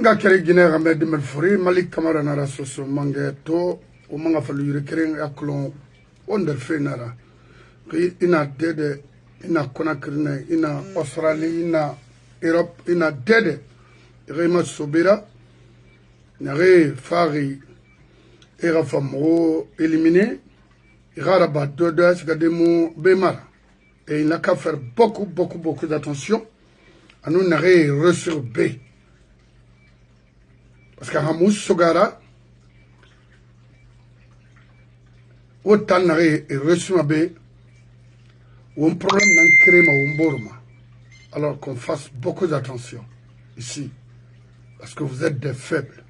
nga kere Guinée rambe de Melfori Malik Camara nara soso mange to o manga falu yure kere aklon onder fenara ki ina dede ina Conakry ina Australie ina Europe ina dede rema sobira nare fari era famo éliminé ira ba dodo sigademu bemara et il n'a qu'à faire beaucoup d'attention à nous nare resur B. Parce que Hamous Sogara, autant n'arrêt et reçu ma baie, ou un problème d'un crème ou un borma. Alors qu'on fasse beaucoup d'attention ici. Parce que vous êtes des faibles.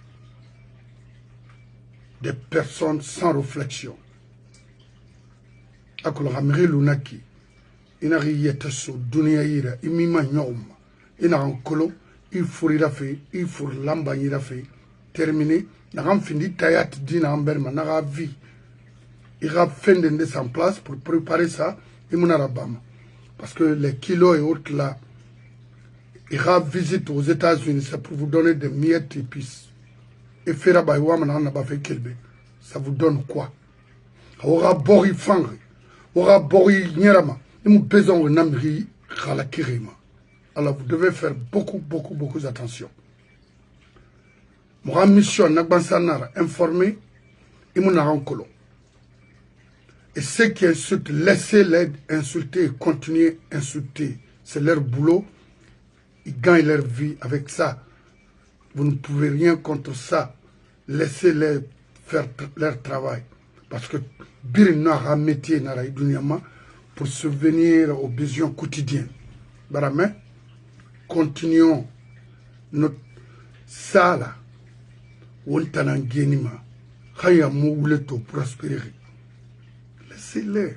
Des personnes sans réflexion. Akul Ramiri Lunaki, inari yete so dunia ira, imima nyoma, ina ankolo, il faut y fait, il faut l'embagner fait. Terminé, n'a fini tayat dina amberma n'a vie. Il a fait de en place pour préparer ça et mon arabama. Parce que les kilos et autres là, il a visité aux États-Unis, c'est pour vous donner des miettes épices. Et faire à Waman n'a pas fait kelbe. Ça vous donne quoi? Aura bori fangri, aura bori nyerama, et nous besoin de namri khalakirima. Alors vous devez faire beaucoup d'attention. Mon mission n'a informé et mon arancolo. Et ceux qui insultent, laissez-les insulter et continuer à insulter. C'est leur boulot. Ils gagnent leur vie avec ça. Vous ne pouvez rien contre ça. Laissez-les faire leur travail. Parce que bir n'a un métier pour subvenir aux besoins quotidiens. Baramé, continuons notre ça là. Wontanan genima, khaya mouleto prospérer. Laissez-les.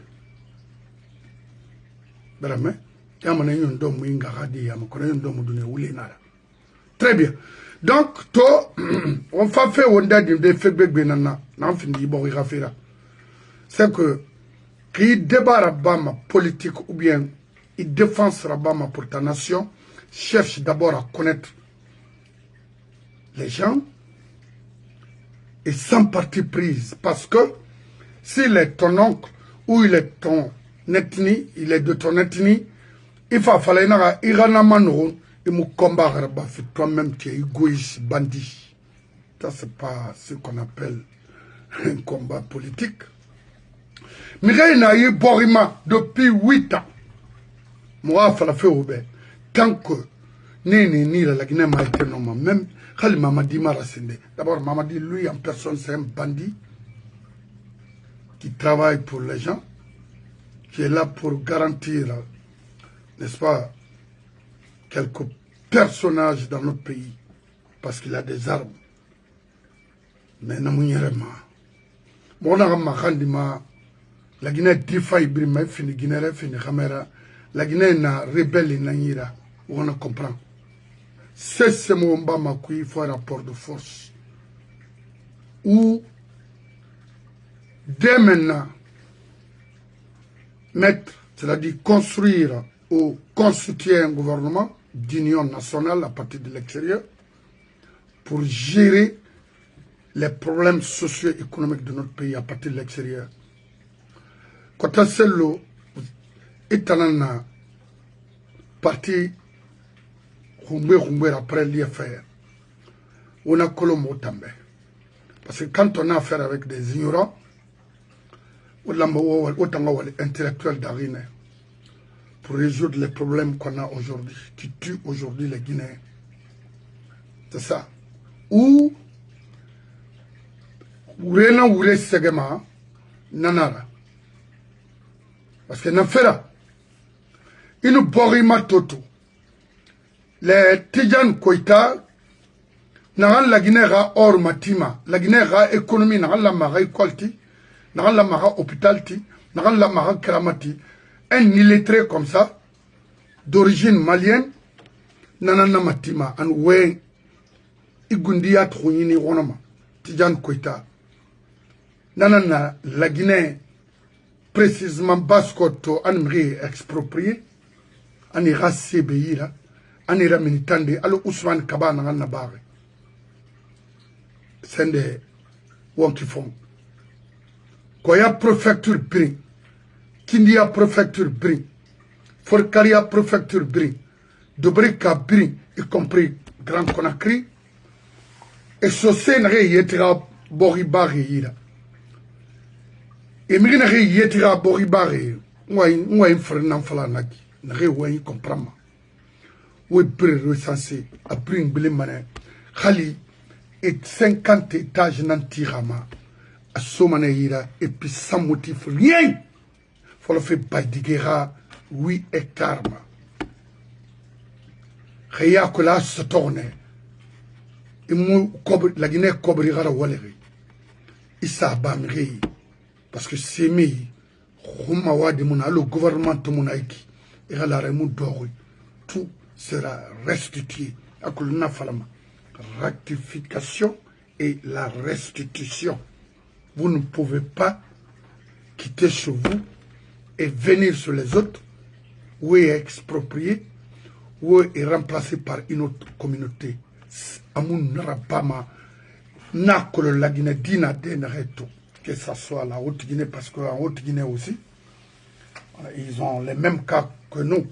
Brame, yamana yon dom winga hadi yamakona yon dom dune wulenara. Très bien. Donc, on va faire wonda de febek benana, n'enfini bon irafira. C'est que, qui débat Rabama politique ou bien, il défend Rabama pour ta nation, cherche d'abord à connaître les gens, et sans parti prise. Parce que s'il est ton oncle ou il est ton ethnie, il est de ton ethnie, il va falloir qu'il et me combattre. Toi-même, tu es égoïste, bandit. Ça, c'est pas ce qu'on appelle un combat politique. Mireille n'a eu Borima depuis 8 ans. Moi, il fait au tant que ni la Guinée m'a été nommé même. D'abord, Mamadi, lui en personne, c'est un bandit qui travaille pour les gens, qui est là pour garantir, n'est-ce pas, quelques personnages dans notre pays, parce qu'il a des armes. Mais Namouniérema, la Guinée défaille, fini Guinée, fini Camera, la Guinée n'a rebelle, on comprend. C'est ce moment où il faut un rapport de force. Ou, dès maintenant, mettre, c'est-à-dire construire ou constituer un gouvernement d'union nationale à partir de l'extérieur pour gérer les problèmes socio-économiques de notre pays à partir de l'extérieur. Quand on s'est là, il y a un parti après l'IFR, on a Colombo Tambe. Parce que quand on a affaire avec des ignorants, on a intellectuels d'Arine pour résoudre les problèmes qu'on a aujourd'hui, qui tuent aujourd'hui les Guinéens. C'est ça. Ou, Rena Oure Segema, Nanara. Parce que Nafera, il nous borima toto. Les Tidjan Koïta, n'a la Guinée or matima, la Guinée économie, n'a la mara écolti, n'a la mara hôpitalti, n'a la mara kramati, un illettré comme ça, d'origine malienne, n'a matima, an wen, igundia trouni ronama, Tidjan Koïta, n'a la Guinée, précisément Baskoto, an exproprié, an ira CBI là, anira minitande alo Ousmane Kaba na nabare c'est des qui font. Koya préfecture Brin, Kindia préfecture Brin, Forcaria préfecture Brin, Dobrika Brin, y compris Grand Conakry, et Sosé n'a yetira Boribari ira. Et Mirina yetira Boribari, moi une frère fala naki, n'a rien comprendre. Oui, pré recensé, à Brin Bilimane, Khali, et 50 étages n'antirama. À Somaneira, et puis sans motif, rien. Il faut le faire Baïdiguera, 8 hectares. Rien que là, se tourne. Et moi, la Guinée cobrira la Waleri. Il s'abamiri. Parce que c'est mis, le gouvernement de mon aïki, et la remou d'or, tout sera restitué. À Kuluna Falama. Rectification et la restitution. Vous ne pouvez pas quitter chez vous et venir sur les autres, ou est exproprié, ou est remplacé par une autre communauté. Amun Narabama, Nakolo la Guinée, Dina Denareto, que ce soit la Haute-Guinée, parce qu'en Haute-Guinée aussi, ils ont les mêmes cas que nous.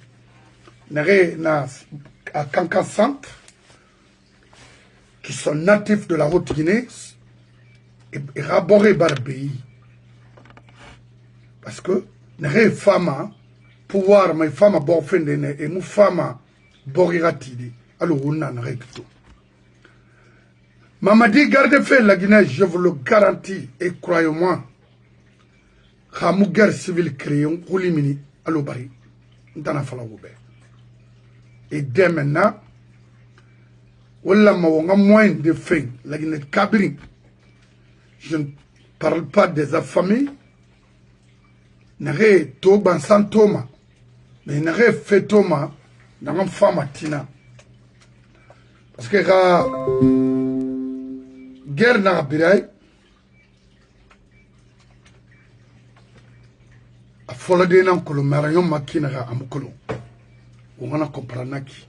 À Kankan Centre, qui sont natifs de la Haute-Guinée, et raboré par le pays. Parce que les femmes, pouvoir, mes femmes, bon, et mes femmes, boriratide, alors on a un tout. Mamadi, gardez fait la Guinée, je vous le garantis, et croyez-moi, Khamou guerre civile créée, on limini, à l'obari, dans la falagoube. Et dès maintenant, on a moins de faim, la Guinée Kabri. Je ne parle pas des affamés. N'aurait Toban sans Thomas. Mais n'aurait fait Thomas dans une femme tina. Parce que la guerre n'a pas a folle de nan kolo marayon makina ga amkolo. On a compris naki.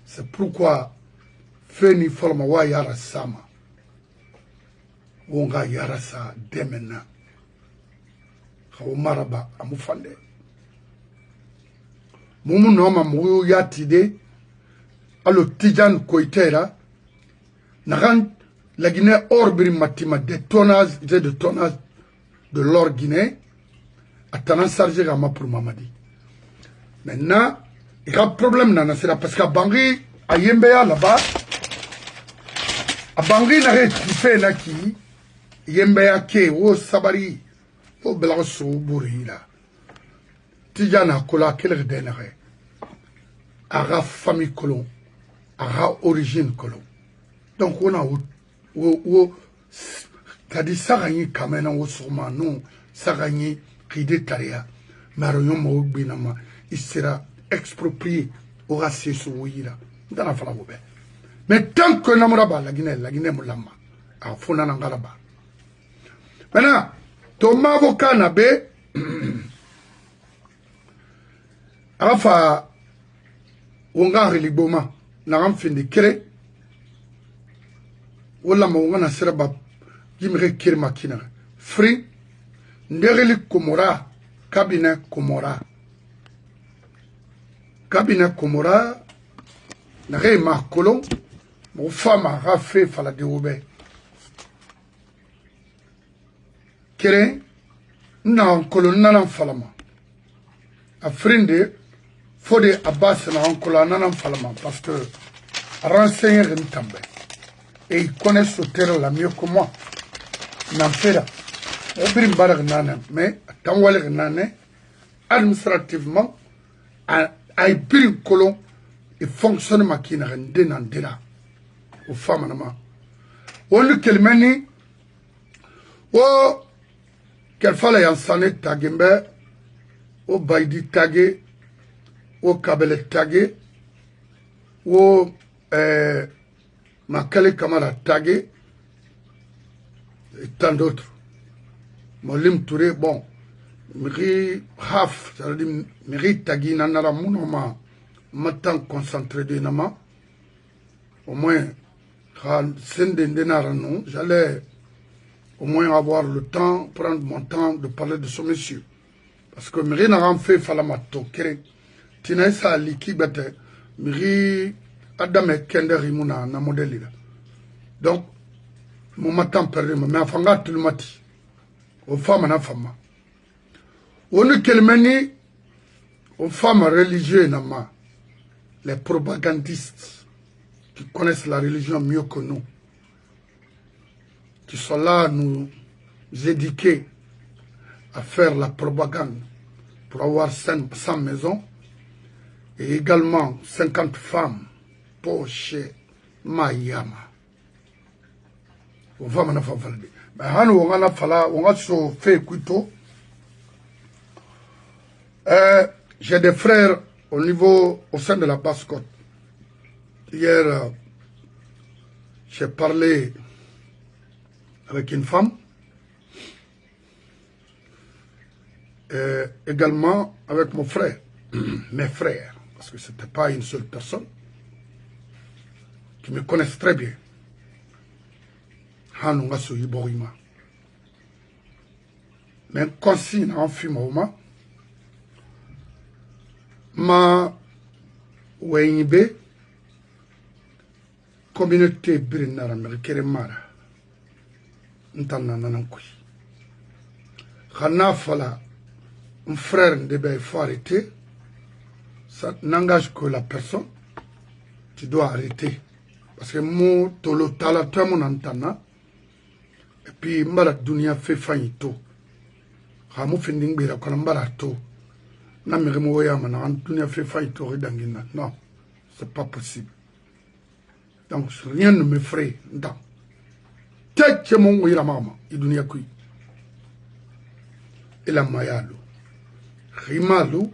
C'est pourquoi Feni forma wa yara sama. Wonga yarasa demena khaw maraba amu fande mumu noma mu yatide alo Tijan Koitera nagan la Guinée orbiri matima de tonnage de l'or guinéen atana chargé gama pour Mamadi. Maintenant il y a un problème dans c'est parce que Bangui a Yembeya là-bas a Bangui n'a fait naki Yembeya ke wo sabari wo bela so burila Tijana kola kele denare aga famille colon aga origine colon donc on a wo kadi sagani kamena wo soma non sagani kide taria maroyon mo binama il sera exproprié au racisme wira dans la fala gobe mais tant que namuraba la Guinée mulama a fona ngalaba. Maintenant, ton avocat n'a pas Arafa Wonga Liboma n'a fin de créer Walla Mongana Serba Jimre Kirmakina Free Ndereli Komora Cabinet Komora N'a ma colon mon femme a rafé Fala de Oube Kéré, n'a colonne falama. A frinde, faut de Abbas n'a colonne falama parce que renseigner Rimtambe. Et il connaît ce terrain là mieux que moi. N'en fait là. Obrim barak nana, mais Tangwale nane, administrativement, a pris colon et fonctionne makina rendena dena. Aux femmes nama. On le kelmeni, oh, quel fallait en saner tagembe, au baidi tagé, au kabele tagé, au makale kamara tagé, et tant d'autres. Molim Touré, bon, miri haf, c'est-à-dire miri tagi nanara mounoma, matin concentré de nama, au moins, J'allais au moins avoir le temps, prendre mon temps de parler de ce monsieur. Parce que Miri n'a fait Falamato, Kere, Tinaïsa Liki Bete, Miri Adame Kenderi Muna, na modèle. Donc, mon matin perdu, mais Afanga Tulmati, aux femmes et aux femmes. On ne kelmeni aux femmes religieuses, les propagandistes qui connaissent la religion mieux que nous, qui sont là à nous éduquer à faire la propagande pour avoir 100 maisons et également 50 femmes pour chez Mayama. On va m'en faire valider. Mais on a fait couteau. J'ai des frères au sein de la Basse-Côte. Hier, j'ai parlé avec une femme. Également avec mon frère, mes frères, parce que ce n'était pas une seule personne, qui me connaissent très bien. Hanunga Soyiborima. Mais consigne en fumoma, ma Weynibe, communauté Brinara Merkeremara, Ntanananankui. Khana Fala. Un frère il faut arrêter. Ça n'engage que la personne. Tu dois arrêter. Parce que moi, tolo tala toi mon antana. Et puis mbala dunia fait faillito. Ramu finding bira kola mbala to. Na miremo waya mana dunia fait faillito redangina. Non, c'est pas possible. Donc rien ne me ferait. Non. Tête mon wira mama. Et dunia kui. Et la mayalo. Rimalou,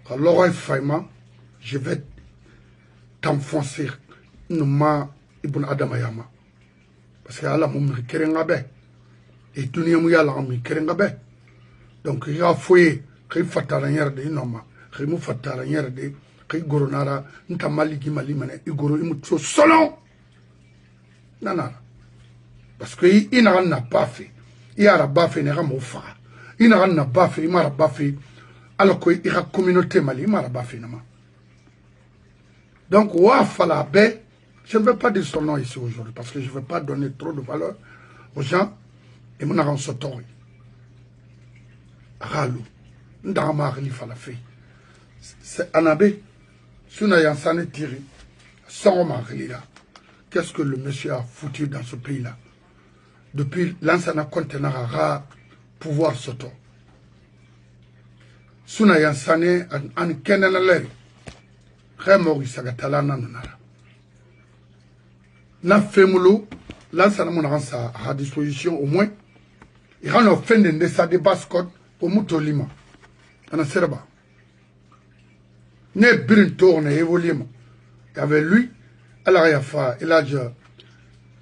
alors Faima, je vais t'enfoncer. Nouma Ibn Adamayama. Parce que Allah m'a kerengabe. Et tout le monde a mis kerengabe. Donc il a fouillé, il faut t'arranger de inoma, il faut t'arranger de, il goronara, n'tamali malimane, il goro imutso solo. Nana. Parce que il n'a pas fait. Il a pas fait, il n'a pas fait, il n'a pas fait. Alors qu'il y a une communauté mali, il m'a fait. Donc, Wafala Be, je ne vais pas dire son nom ici aujourd'hui parce que je ne veux pas donner trop de valeur aux gens et mon argent sotori. Ralou, Ndama Khalifa la fait. C'est Anabé, Suna Yansane Tiri, sans Marilila. Qu'est-ce que le monsieur a foutu dans ce pays-là? Depuis l'ancien conteneur à pouvoir soto. Suna Yansane an Kenelele. Remori Sagatala Nanara. Na Femulo, l'ancien monarance à disposition au moins. Il y a une fin de sa Basse-Côte au Moutolima. En Serba. Ne Brintourne et Evolima. Il y avait lui, Alariafa, Elijah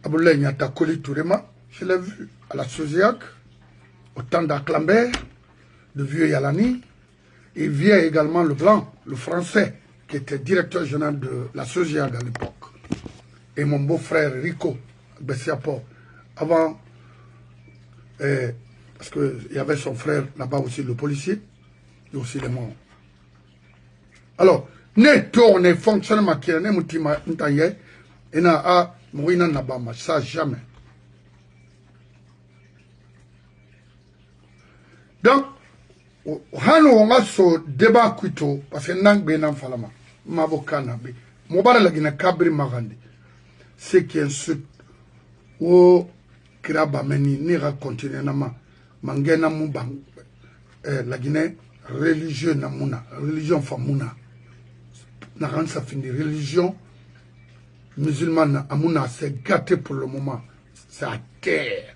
Aboulay Yatakoli Tourema. Je l'ai vu à la Soziac, au temps d'Aclambert, de Vieux Yalani. Il vient également le blanc, le français, qui était directeur général de la Soziac à l'époque. Et mon beau-frère Rico Bessiapo, avant, parce qu'il y avait son frère là-bas aussi, le policier, et aussi les morts. Alors, ne tourne fonctionnement qui est mutima ntaye, et na a mouina nabama, ça jamais. Donc, hano on a ce débat kuito, parce que nang be nan falama, m'avocat na be, mobala la gina kabri magandi, c'est qui insulte, ou kiraba meni, ni raconter nama, mangena mubang, la Guinée, religieux namuna, religion famuna, n'a ça fini, religion musulmane amuna, c'est gâté pour le moment, c'est à terre.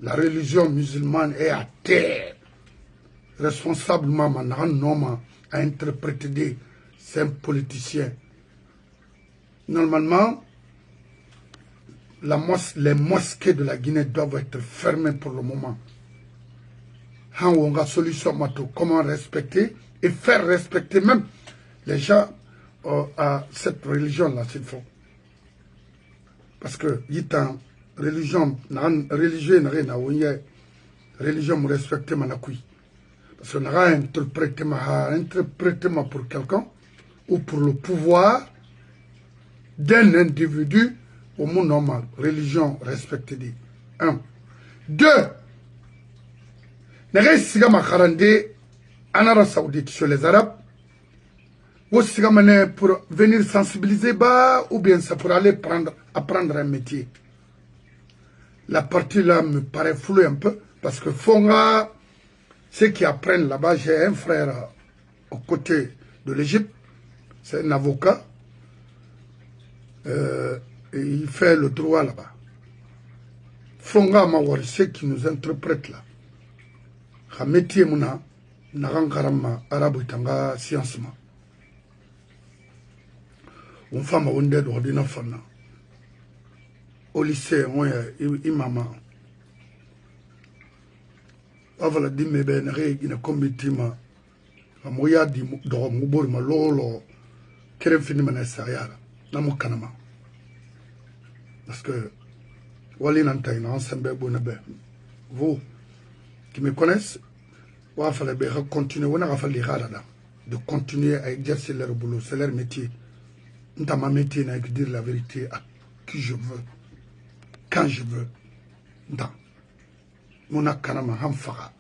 La religion musulmane est à terre. Responsablement, Noma a interprété c'est un politicien. Normalement, les mosquées de la Guinée doivent être fermées pour le moment. On a solution comment respecter et faire respecter même les gens à cette religion-là, s'il faut. parce que yitan religion religieux n'a rien à voir religion me respecte manakui parce que n'a interprété pour quelqu'un ou pour le pouvoir d'un individu au monde normal religion respectée dit 1 2 n'a siga makarande en Arabie Saoudite sur les Arabes ou siga mané pour venir sensibiliser bas ou bien ça pour aller apprendre un métier. La partie là me paraît floue un peu parce que Fonga, ceux qui apprennent là-bas, j'ai un frère aux côtés de l'Égypte, c'est un avocat, et il fait le droit là-bas. Fonga Mawar, ceux qui nous interprètent là, un métier mouna, narangarama arabe tanga science ma. On fait ma wonde d'ordina fana. Au lycée, moi, imama. Avala di mebe na re ina committee ma. Amoya di do mubor ma lolo. Kere fini mana sayara. Na mo kanama. Parce que wali nanta ina ensemble bonabe. Vous qui me connaissez, wa fallait bien continuer, on a fallu de continuer à exercer leur boulot, c'est leur métier. Dans ma métier, n'a que dire la vérité à qui je veux, quand je veux. Dans mon akanama hamfara.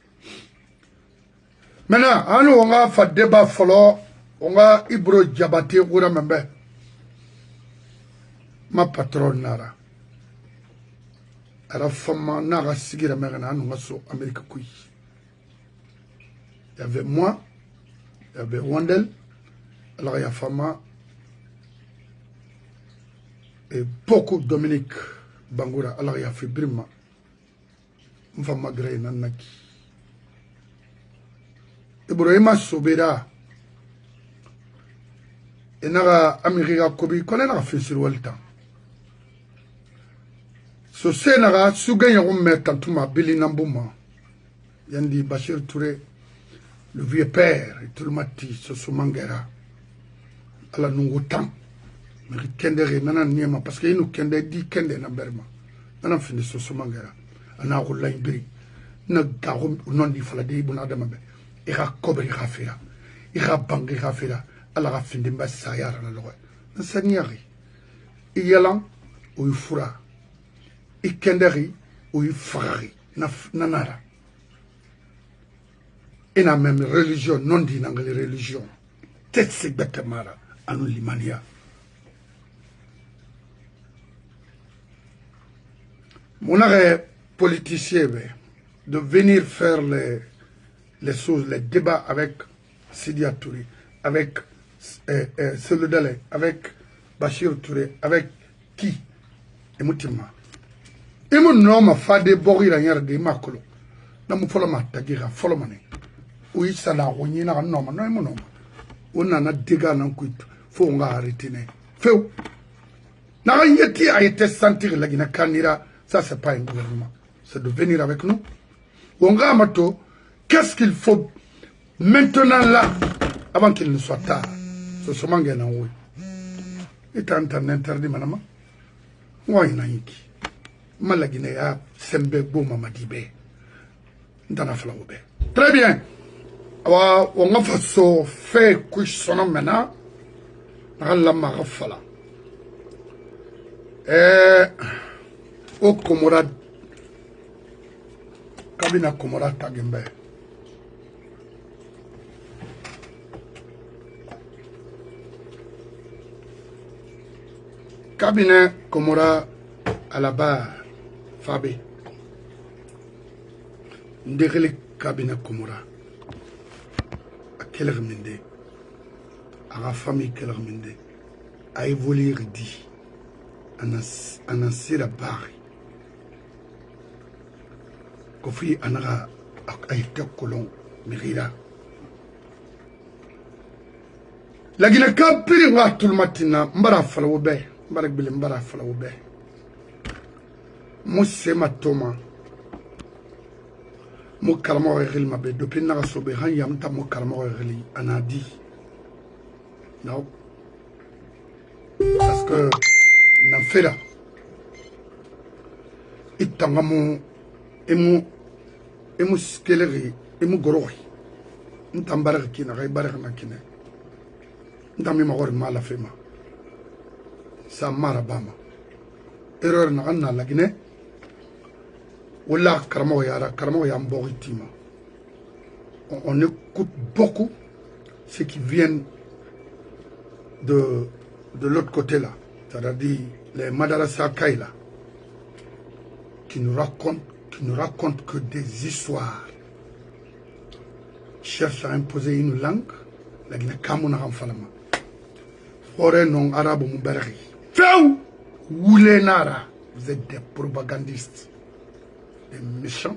Maintenant, on a fait débat follow, on a Ibro Diabaté ou Ramembe. Ma patronne Nara. À la femme, Nara Sigira Merana, nous sommes Amérique Koui. Il y avait moi, il y avait Wandel, alors il y a Fama, et beaucoup Dominique Bangoura, alors il y a fait Brima, Mfama Grey Nanaki. Ibrahima Sobera, et Nara Amerika Kobi, qu'on a fait sur le temps. So Sénara, Sougayan Omer Tantouma, Billy Nambouma, Yandi Bachir Touré, le vieux père, et tout le matin, ce Mangera, à la Nungutan, mais Kendere, Nana Niema, parce qu'il nous Kende dit Kende Namberma, Nana fini ce Mangera, Anna Roulain Bri, Nagarum, non di Faladi, Bonadamabe, Ira Kobri Rafira, Ira Bangi Rafira, à la Rafin de Massayar, la loi, Nansaniari, Yalan, ou Fura, Ikenderi, ou Frari, Nanara. Et la même religion, non dit dans les religions. Tête c'est bête mara, à nous limania. Mon arrêt politicien de venir faire les choses, les débats avec Sidia Touré, avec Seludale, avec Bachir Touré, avec qui? Et Moutima. Et mon nom a fait des boris à yard de Makolo. N'a mou follow ma tagira, follow money. Oui, ça l'a rogné dans un nom, non, mon nom. On a des dégâts dans le coup. Faut on arrêter. Faut. N'a rien été sentir la Guinée Canira. Ça, c'est pas un gouvernement. C'est de venir avec nous. On va mato. Qu'est-ce qu'il faut maintenant là, avant qu'il ne soit tard? C'est ce mangue en haut. Et t'as interdit, madame. Moi, il y en a un qui. Malagine a sembe beau mamadibe. Ndana flaoube. Très bien. On a fait ce fait que je sonne maintenant. Allah m'a rafala. Au Komora. Kabina Komora Tagembe. Cabinet Komora à la barre. Fabi. Ndegele cabinet Komora. Quelle reminde à la famille qu'elle reminde a évolué dit en ancien barre Kofi anara a été colon mirira la Guinée Campiri wa tout le matin mbara falawobe mbara bile mbara falawobe Mousse Matoma mo kalmo rel mabe depuis na sobe han yam ta mo kalmo rel anadi non parce que na fera itangamu emu skeleri emu gorohi ntambara kina ga ibara na kina ndami magor mala fema sa mara bama erreur na ganna lagine wala karamo ya mboritima on écoute beaucoup ceux qui viennent de l'autre côté là, c'est-à-dire les Madarasa Kaila, qui nous racontent que des histoires, cherchent à imposer une langue, la Guinée Kamuna Ramfalama. Forêt non arabe Mouberri. Féou! Oulenara, vous êtes des propagandistes, des méchants,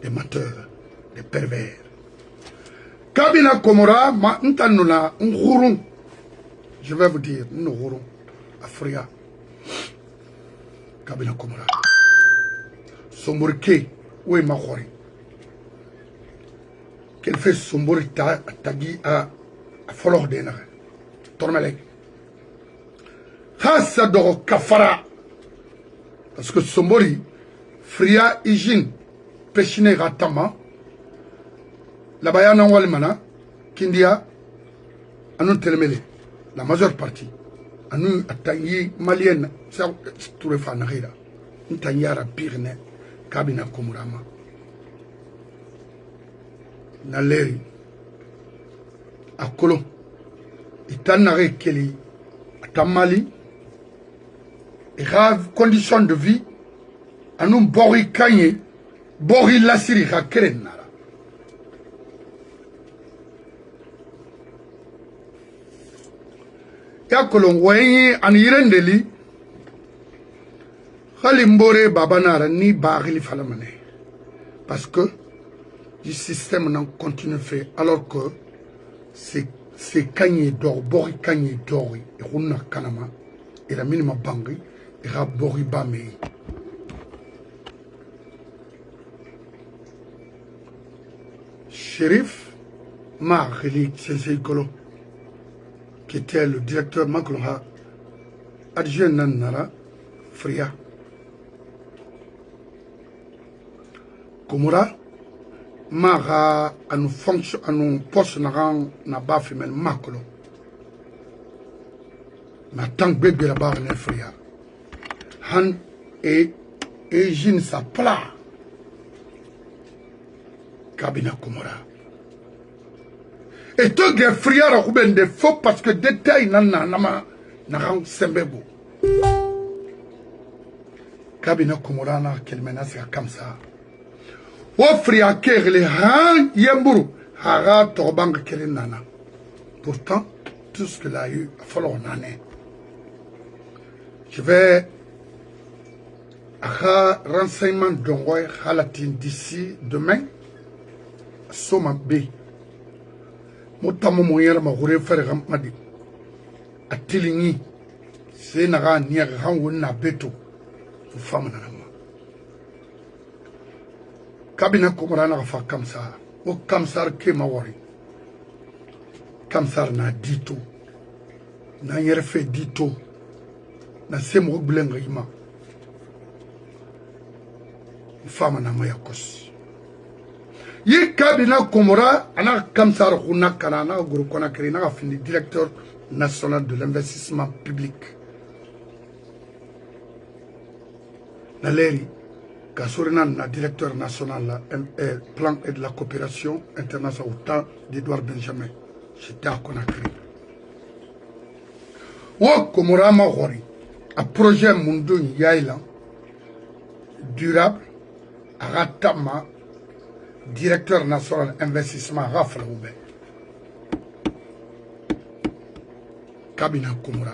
des menteurs, des pervers. Kabina Komora, ma ntanuna, ngurung. Je vais vous dire, nous aurons Afria, Kabila Komora, Somborke, où est Mahori? Qu'elle fait Sombori Tagi à Folor Denare, Tormelek. Hassadoro Kafara, parce que Sombori, Fria Ijin, Pechine Ratama, la Bayana Walmana, Kindia, Anon Telemele. La majeure partie, à nous, à Tangi, Malienne, c'est tout le fan, nous Tanyara Pirne, Kabina Komurama. Naleri, à Kolo, Itanare Keli, à Tamali, et grave conditions de vie, à nous Bori Kanye, Bori Lassiri, à Kerenara. Yakolon waye an yirendeli khalimbore babanara ni bagili falamane parce que le système n'en continue fait alors que c'est kanye d'or bori kanye d'or et runa kanama et la minima bangi et rabori bame Shérif Maghili Sensei-Kolo qui était le directeur Makloha, adjoint Nara, Fria. Komura, Mara, à nous fonction, à nous poste na bas femelle Maklo. Mais tant que bébé la barre n'est Fria. Han et Jin sa plat. Kabina Komura. Et tout les frères ont des faux parce que détail n'a sembebo. Kabina Komorana qu'elle menace comme ça. Au frère qui les han yemburu hara torbang qu'elle nana. Pourtant tout ce qu'il a eu a fallu en année. Je vais à renseignement d'Ongoy Halatin d'ici demain. Soma B. Motamo moyera ma gore fere madi atilingi se na ga nia ga wonna beto fu fama na ma kabina Komora na fa kamsa o kamsar ke mawari kamsar na dito na yere fe dito na se mo gbulenga ima fama na ma yakos Yi Kabina Komora, ana Kamsar Huna Kanana, Guru Konakirina, fini directeur national de l'investissement public. Naleri, Kasurina, na directeur national, plan et de la coopération internationale au temps d'Edouard Benjamin. J'étais à Conakry. Ou Komora Mahori, un projet Mundu Yaïla, durable, à Ratama, directeur national investissement Rafla Oube. Kabina Komora.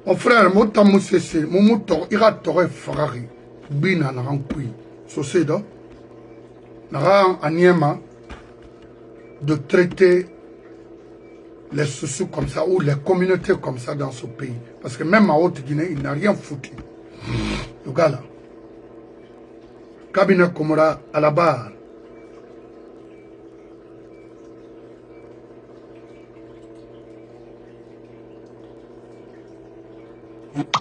Mon frère, mon tamu sese, mon mouton, ira tore Ferrari, bina na rankui, sosedo, na aniema de traiter les sous comme ça ou les communautés comme ça dans ce pays. Parce que même à Haute-Guinée, il n'a rien foutu. Le gars là. Kabina Komora à la barre. Voilà.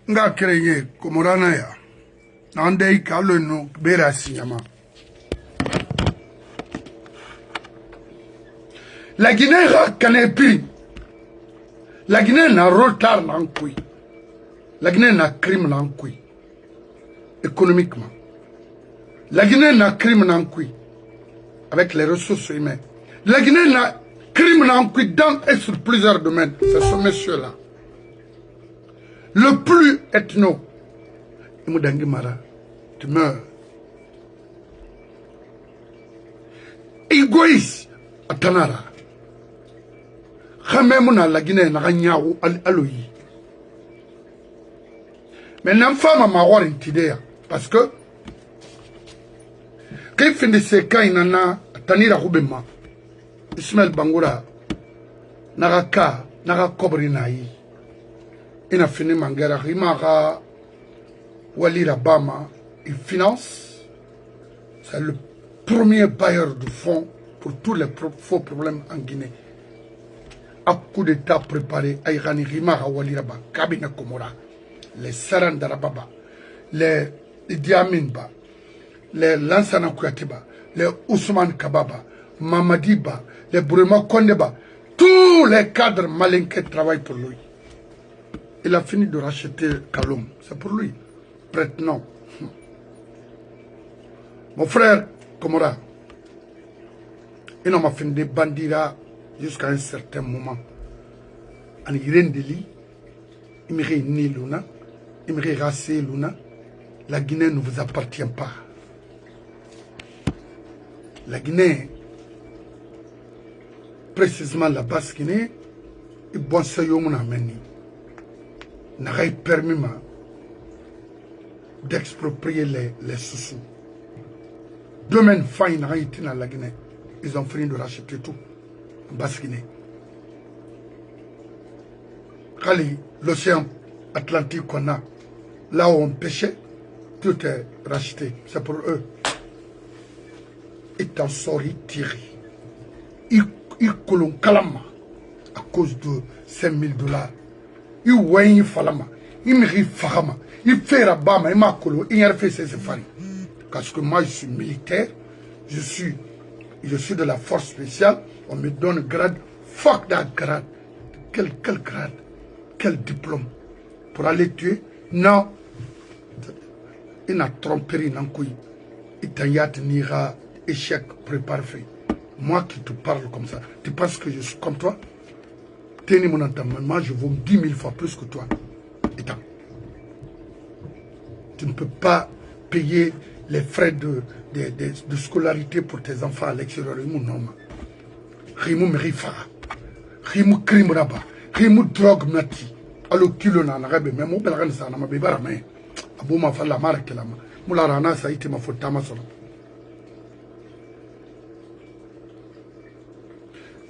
Nga créé Komorana ya. Nandei kalo no bera sinyama. La Guinée a canépi. La Guinée n'a retard l'encoui. La Guinée n'a crime l'encoui. Économiquement. La Guinée n'a crime l'encoui. Avec les ressources humaines. La Guinée n'a crime l'encoui dans et sur plusieurs domaines. C'est ce monsieur-là. Le plus ethno. Imoudangi tu meurs. Égoïste. Atanara. Khamemuna la Guinée n'a rien aloyi. Mais n'enfant m'a voir une idée. Parce que quand il finit ces cas, il en a Tanira Roubema. Ismaël Bangoura. Naraka. Nara Kobrinaï. Il a fini Mangara. Rimara. Walira Bama. Il finance. C'est le premier bailleur de fonds pour tous les faux problèmes en Guinée. À coup d'état préparé, Aïrani Rimara Waliraba, Kabine Komora, les Saran Darababa, les Diaminba, les Lansana Kouatiba, les Ousmane Kababa, Mamadiba, les Bourema Kondeba, tous les cadres malins qui travaillent pour lui. Il a fini de racheter Kaloum, c'est pour lui. Prête non. Mon frère Komora, il m'a fini de bandira jusqu'à un certain moment. En Irendeli, il me réunit Luna, il me rassé Luna. La Guinée ne vous appartient pas. La Guinée, précisément la Basse-Guinée, il bon sayo mon ameni. N'a pas permis d'exproprier les sous-sous. Domaine faille n'a été dans la Guinée. Ils ont fini de racheter tout. Basse-Guinée. L'océan Atlantique qu'on a, là où on pêchait, tout est racheté. C'est pour eux. Ils t'en sortent, ils tirent. Ils collent kalama à cause de 5000 $. Ils voient falama. Ils me fahama. Ils font rabama. Ils m'accolo. Ils ont fait ces efforts. Parce que moi, je suis militaire. Je suis de la force spéciale. On me donne grade. Fuck that grade. Quel grade? Quel diplôme? Pour aller tuer? Non. Il n'a tromperie dans couille. Il t'a tenir échec préparé. Moi qui te parle comme ça, tu penses que je suis comme toi? Tenez mon entendement, moi je vaux 10 000 fois plus que toi. Tu ne peux pas payer les frais de scolarité pour tes enfants à l'extérieur. Rimou merifa. Rimou crime raba. Rimou drogue nati. Alors kilo na nagabe mais mo belagan sa na mabibara mais abou ma falla mara kelama. Mula rana sa ite ma fotama solo.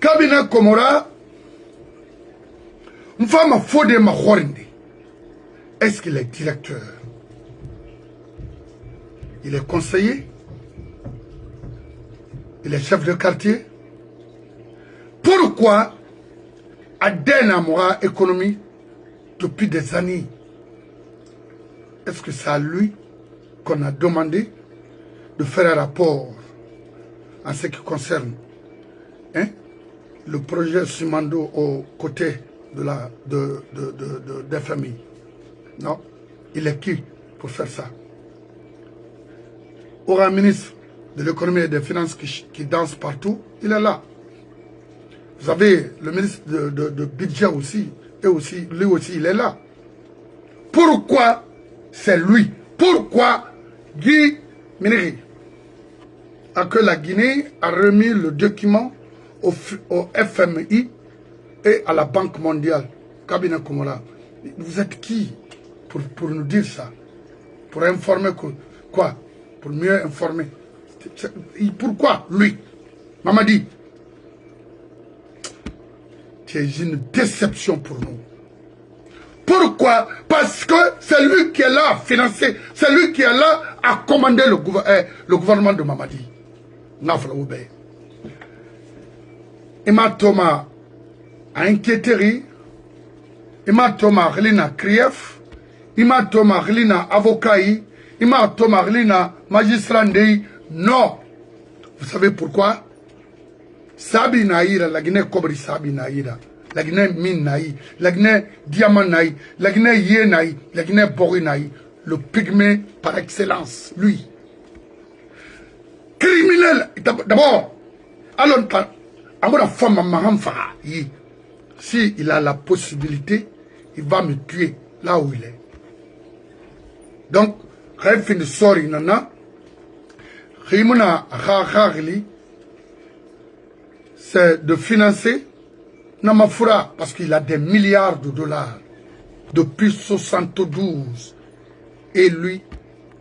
Cabinet Komora, une femme a fondé ma horinde. Est-ce qu'il est directeur? Il est conseiller? Il est chef de quartier? Pourquoi Aden Amoura économie depuis des années? Est-ce que c'est à lui qu'on a demandé de faire un rapport en ce qui concerne le projet Simando aux côtés des familles? Non. Il est qui pour faire ça? Aura un ministre de l'économie et des finances qui danse partout, il est là. Vous avez le ministre de budget aussi, lui aussi, il est là. Pourquoi c'est lui? Pourquoi Guy Miniri? que la Guinée a remis le document au FMI et à la Banque mondiale. Kabila Komora, vous êtes qui pour nous dire ça? Pour informer quoi? Pour mieux informer. Pourquoi lui? Mamadi, c'est une déception pour nous. Pourquoi? Parce que c'est lui qui est là à financer, c'est lui qui est là à commander le gouvernement de Mamadi. Ima Thomas a inquiété, Ima Thomas Relina Krief, Ima Thomas Relina avocat, Ima Thomas Relina magistrat. Non. Vous savez pourquoi? Sabi Naïra, la Guinée Kobri Sabi Naïra. La Guinée Mine Naï, la Guinée Diamant Naï, la Guinée Yé Naï, la Guinée Bori Naï, le pygmée par excellence, lui. Criminel, d'abord, alors, si il a la possibilité, il va me tuer là où il est. Donc, c'est de financer Namafura, parce qu'il a des milliards de dollars depuis 72. Et lui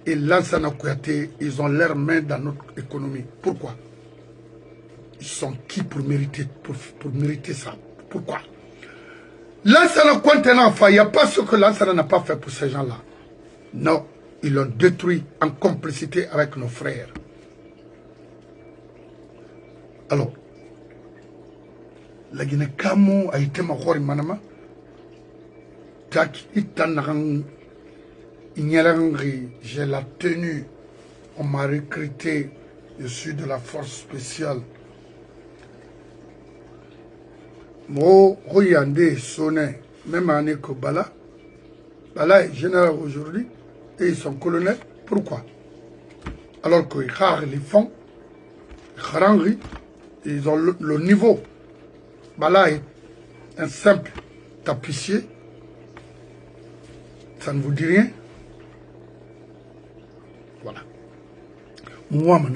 et Lansana Kouyaté, ils ont leurs mains dans notre économie. Pourquoi? Ils sont qui pour mériter ça? Pourquoi? Lansana Kouyaté, il n'y a pas ce que Lansana n'a pas fait pour ces gens-là. Non, ils l'ont détruit en complicité avec nos frères. Alors, la Guinée Kamo a été mort manama. Tak itanang ignalangri, j'ai la tenue. On m'a recruté. Je suis de la force spéciale. Mo Royandé sonné, même année que Bala. Bala est général aujourd'hui et ils sont colonels. Pourquoi? Alors qu'ils font, ils ont le niveau. Bala est un simple tapissier. Ça ne vous dit rien? Voilà. Moi, je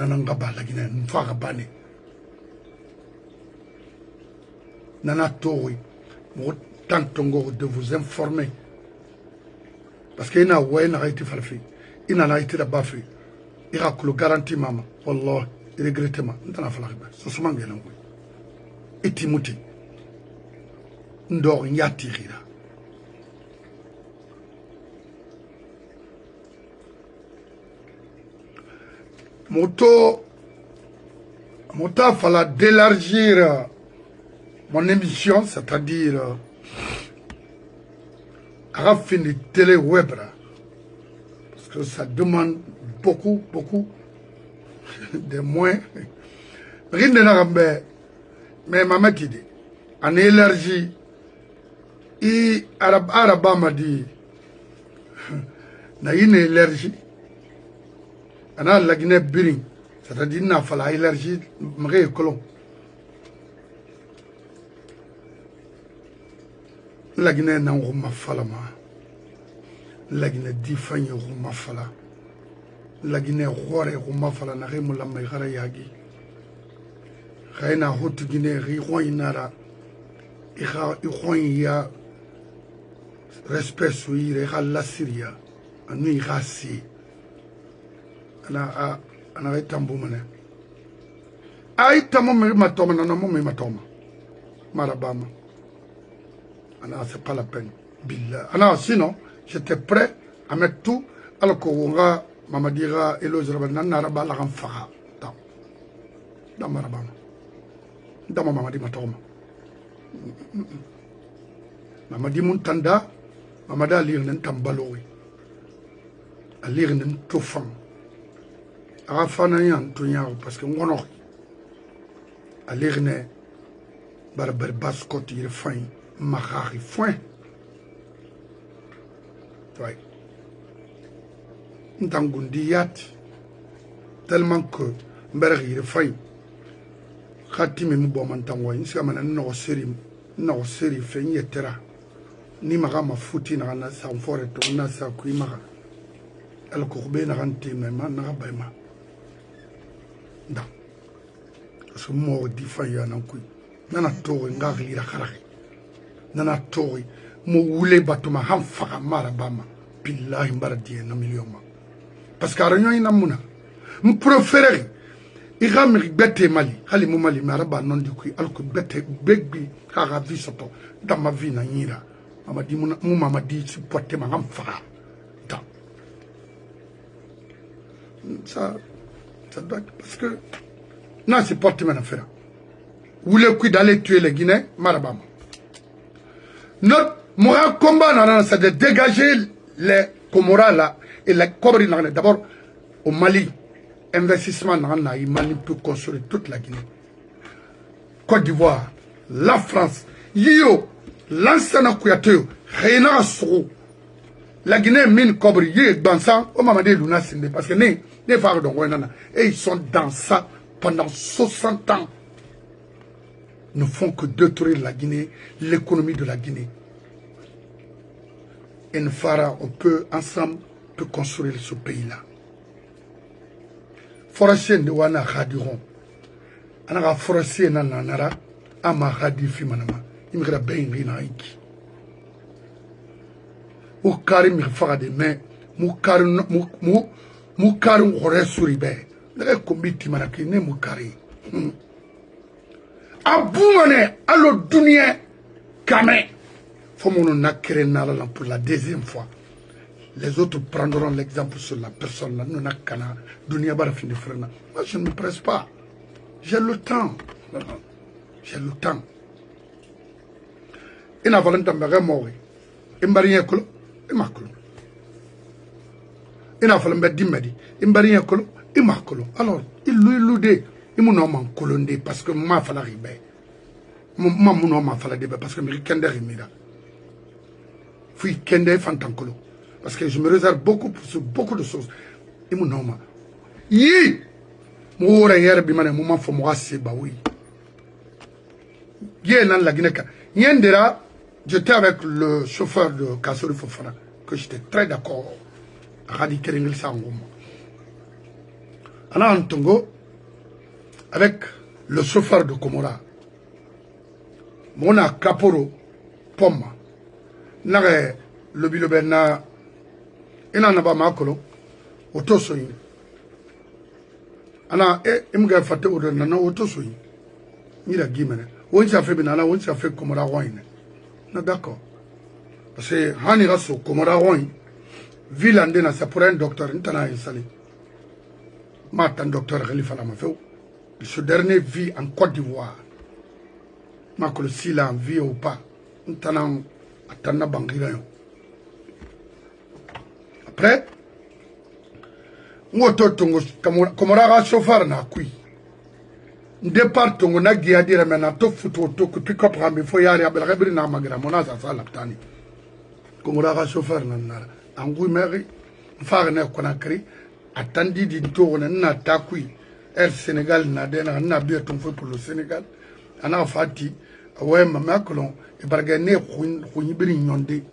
de vous informer. Parce qu'il y a été fait. Il y a été fait. Il y a le garantie, maman. Wallah, il regrette. Il y a fait. C'est et Timothy. Ndor Nyatirira. Moto fallait d'élargir mon émission, c'est-à-dire à fin de télé web. Parce que ça demande beaucoup de moins. Rien de n'arrête. Mais maman qui dit, en élargi, et Araba m'a dit, na une élargie, on a la Guinée Biring, c'est-à-dire qu'il fallait élargir, m'ré colon. La Guinée n'a pas fallu, la Guinée diffanye pas fallu, la Guinée roi pas fallu, n'a rien moula m'égara yagi. Raina Haute Guinée, Riroinara, Iroinia, respect sur la Syrie, en Irasi, ana tamboumane. Aïtamo matoma, nanamo matoma. Marabama. Ana, c'est pas la peine. Billah. Ana, sinon, j'étais prêt à mettre tout, alors qu'on va, Mamadira, Eloz Rabanan, Naraba, la Ramfara. Dans Marabama. Dans ma maman dit ma toma. Maman dit mon tanda, maman dit à lire n'en tambaloui. À lire n'en tofan. À rafanayan tunyao parce que on a. À lire n'en barbar bascot il fin, mahari foin. Ouais. N'tangundi yat. Tellement que m'berg il fin. Khatime mbo mantango inska mana no seri fe nyetera ni maga mafuti na na sa fore to na sa kuima al kurbe na ranti me man na bayma da so mo di fa ya nan ku nana tori ngagli ra kharahi nana tori mo wule batuma ham fa mara bama billahi mbaradi na million ma parce que aranyo ina muna m préférer igamri bete mali hali mo mali maraba non di ku alko bete begbi kara vie soto dans ma vie na nyira amadi mu mama di supporter ma ham fa da ça doit parce que non c'est porter mon affaire vous voulez quoi d'aller tuer les Guinéens marabama notre moral combat c'est de dégager les Comoras là et les Cobri d'abord au Mali investissement il Mali peut construire toute la Guinée Côte d'Ivoire la France yo l'ancien Kouyaté Réna Soro la Guinée mine Cobri y dans ça au Mamadé Luna Sinde parce que les phares de Rwanda et ils sont dans ça pendant 60 ans ne font que détruire la Guinée, l'économie de la Guinée. Et nous fera, on peut ensemble construire ce pays-là. Forestier de Wana Radiron. Anara forestier nanara ama radi fimanama. Imgra ben rinaiki. Ou karim mi fara de mais mu karim hore suribe. Ne kombiti manaki ne mu karim. Aboumane, allo dunia, kamé. Faut mon pour la deuxième fois. Les autres prendront l'exemple sur la personne là. Nous n'avons dunia barafin de frère. Moi je ne me presse pas. J'ai le temps. J'ai le temps. Il n'a pas de mort. Il m'a rien colo. Il m'a colo. Il n'a pas de dimedi. Il m'a rien colo. Il m'a colo. Alors, il lui loudé. Il m'a non colondé parce que moi fala ribe. Moi mon ma fala ribe parce que me kende rimira. Fui kende fantankolo parce que je me réserve sur beaucoup de choses. Il m'a non ma. Yi mo ora yer bi mané mo fo mo assez ba oui. Yé nan la Guinée. Yendera j'étais avec le chauffeur de Kassori Fofana que j'étais très d'accord. Radi Keringil Sangoma. Ana Antongo avec le chauffeur de Comora, Mona Caporo, Pomme, Nare, le bilobena, et n'en a pas macolo, autosoin. Ana, imga fate ou de nana autosoin. Ni la guimene. On s'est fait benala, on s'est fait Comora wine. Non, d'accord. Parce que Hani Rasso, Comora wine, Villandena, ça pourrait un docteur, n'tana installé. Matan docteur Khalifa Lamafeu. Ce dernier vit en Côte d'Ivoire. Makolo s'il a envie ou pas. N'tana atana bangilayo. Après, ngoto tongo komora chauffeur na kui. Départ tongo na giadira mena to futo to ku pick up rambi fo yari abel rabri na magra mona sa sala tani. Komora chauffeur na nara. Angui meri fare ne konakri atandi di to na takui. Air Sénégal n'a bien tout fait pour le Sénégal. On a fait ouais maman colon et bargainé rounibri nyonde.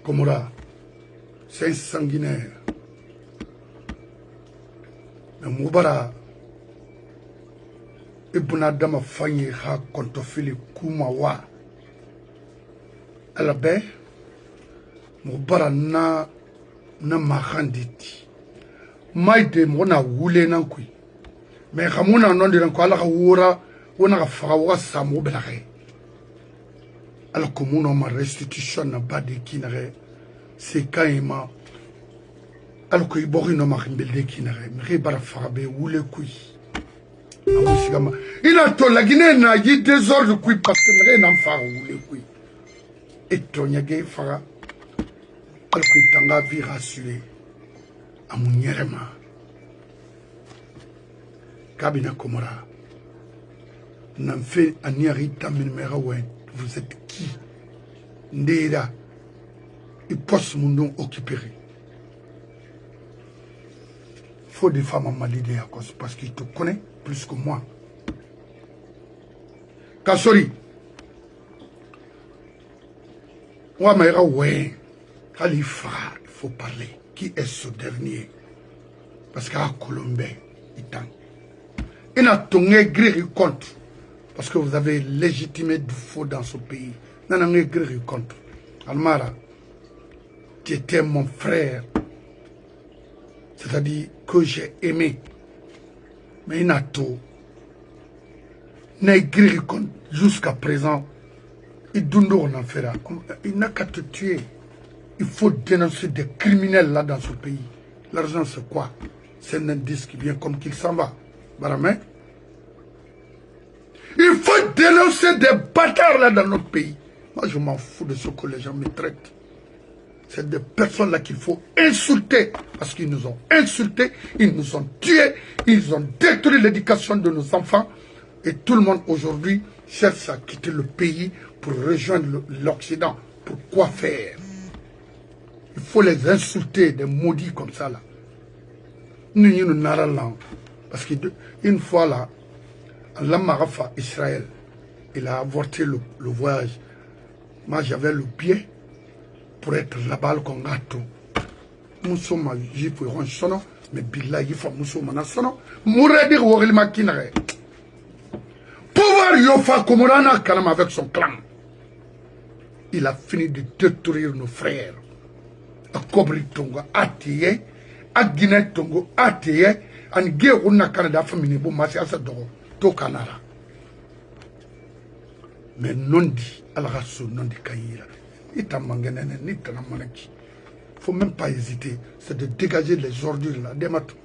Comora, c'est un sanguinaire. Mais Moubara et Bonadama Fanny ha kontofili Kumawa. À la baie, Moubara na mahanditi maide mona wule nankui mais xamuna non diran ko ala wura wona fa wa samu belaxe ala ko muno ma restitution na bade kinare c'est kaima ala ko ibori no ma khimbelde kinare mais bara fabe wule kui amusigama ina to la Guinée na yi désordre kui parce que mais na fa wule kui et to nyage fa alors que tanga vie rassurée à mon yerema kabina Comora n'en fait un yarita minmerawen vous êtes qui ndera et poste mon nom occupé faut des femmes en malidé à cause parce qu'il te connaît plus que moi Kassori ouais mais ouais Khalifa, il faut parler. qui est ce dernier. Parce qu'à Colombie, il tend. Il a tongé gris contre. Parce que vous avez légitimé du faux dans ce pays. Il a gris contre. Almara, tu étais mon frère. C'est-à-dire que j'ai aimé. Mais il a tout. Il a gris contre. Jusqu'à présent, il n'a qu'à te tuer. Il faut dénoncer des criminels là dans ce pays. L'argent c'est quoi? C'est un indice qui vient comme qu'il s'en va. Baramé. Il faut dénoncer des bâtards là dans notre pays. Moi je m'en fous de ce que les gens me traitent. C'est des personnes là qu'il faut insulter. Parce qu'ils nous ont insultés, ils nous ont tués, ils ont détruit l'éducation de nos enfants. Et tout le monde aujourd'hui cherche à quitter le pays pour rejoindre l'Occident. Pour quoi faire? Il faut les insulter, des maudits comme ça là. Nous n'avons pas. Parce qu'une fois là, Lamarafa, Israël, il a avorté le voyage. Moi j'avais le pied pour être là-bas qu'on a tout. Nous sommes juifs, mais Billah, il faut nous sommes en sono. Mouradi Wogil Makinare. Pouvoir Yofa Komorana Kalam avec son clan. Il a fini de détruire nos frères. A Kobri Tongo, a Tiye, a Guinée Tongo, a Tiye, a Nge Runa Canada Famine, bon, Masiasa Dogo, To Canada. Mais non dit, à la race, non dit Kaïra. Il t'a mangé, ni t'a manaki. Faut même pas hésiter, c'est de dégager les ordures là, des matou.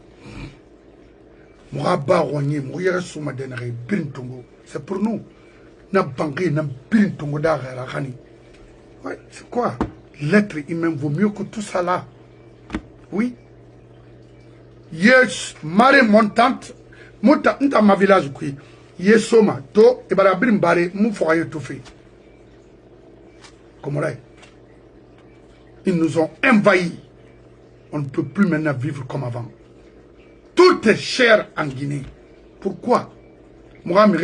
Mouraba Rogné, Mouyer Souma Denare, Bin Tongo, c'est pour nous. N'a banqué, n'a Bin Tongo d'Ara Rani. Ouais, c'est quoi? L'être humain vaut mieux que tout ça là. Oui. Yes, marée montante. Mota, dans ma village, qui. Yes, soma, to, et barabrim baré, mou foyer tout fait. Comme ça. Ils nous ont envahis. On ne peut plus maintenant vivre comme avant. Tout est cher en Guinée. Pourquoi? Mais on ne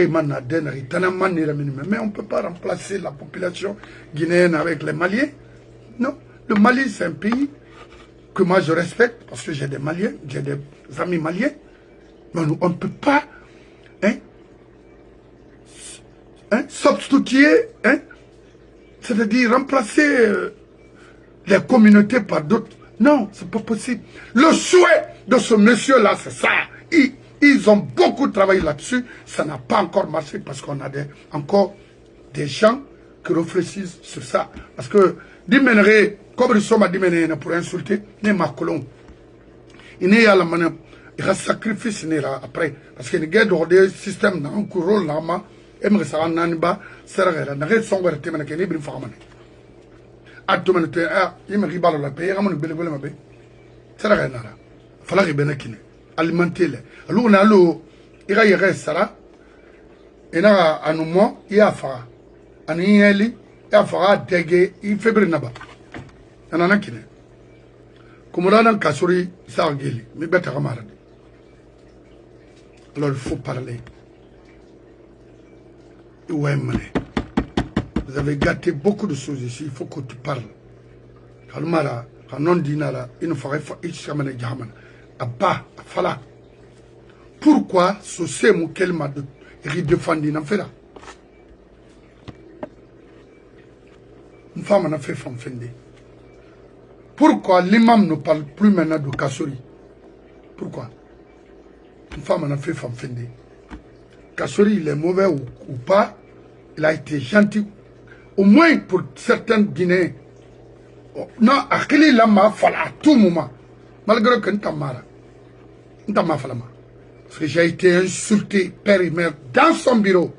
peut pas remplacer la population guinéenne avec les Maliens. Non, le Mali c'est un pays que moi je respecte parce que j'ai des Maliens, j'ai des amis maliens. Mais on ne peut pas substituer, c'est-à-dire remplacer les communautés par d'autres. Non, c'est pas possible. Le souhait de ce monsieur-là, c'est ça. Ils ont beaucoup travaillé là-dessus. Ça n'a pas encore marché parce qu'on a encore des gens qui réfléchissent sur ça. Parce que, dimènerait, comme ils sont pour insulter, n'est ma colombe. Il y a la manière, il y a sacrifice après. Parce qu'il y a des systèmes dans un rôle là, et me resta en aniba, c'est vrai, la règle sont vertes, mais qu'il y a une femme. À tout le monde, il me ribale la paix, il y a un bel ma paix. C'est vrai, il fallait qu'il y ait un kiné. Alimenter les. Alors on a l'eau, il y a Sara, et là, à nous, il y a Fara. En Yéli, il y a Fara, Dégué, il fait Brinaba. Il y en a qui n'est. Comme on a dans Kassouri, ça a guéli, mais bête à camarade. Alors il faut parler. Ouais, vous avez gâté beaucoup de choses ici, il faut que tu parles. Kalmara, Kanon Dinara, il ne faudrait pas Ishamane Jaman. Abba, Fala. Pourquoi ce sème qu'elle m'a défendu n'en fait là? Une femme en a fait fanfender. Pourquoi l'imam ne parle plus maintenant de Kassouri? Pourquoi? Une femme en a fait fanfender. Kassouri, il est mauvais ou pas, il a été gentil. Au moins pour certains Guinéens. Non, à quel il m'a fallu à tout moment. Malgré que Ntamara. Ntama Falama. Parce que j'ai été insulté, père et mère, dans son bureau.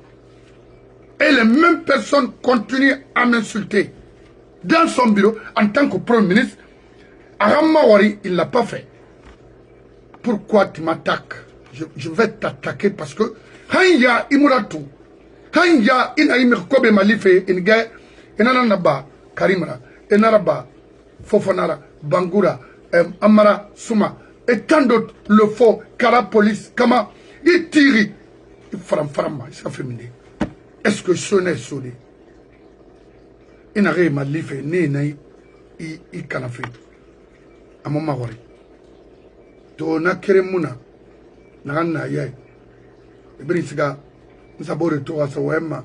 Et les mêmes personnes continuent à m'insulter. Dans son bureau, en tant que Premier ministre, Aramawari, il ne l'a pas fait. Pourquoi tu m'attaques? Je vais t'attaquer parce que Hanya Imuratu. Hanya Inaïmir Kobe Malife, Inga, Enanaba, Karimara, Enaraba, Fofonara, Bangura, Amara, Souma, et tant d'autres, le faux, Karapolis, Kama, il tire, il farama, il s'est féminé. Est-ce que ce n'est sonné? Il n'a rien Malife, né, il canafé. amo magori to na kere muna na na ye Ibrinsiga Nsabore to Asawema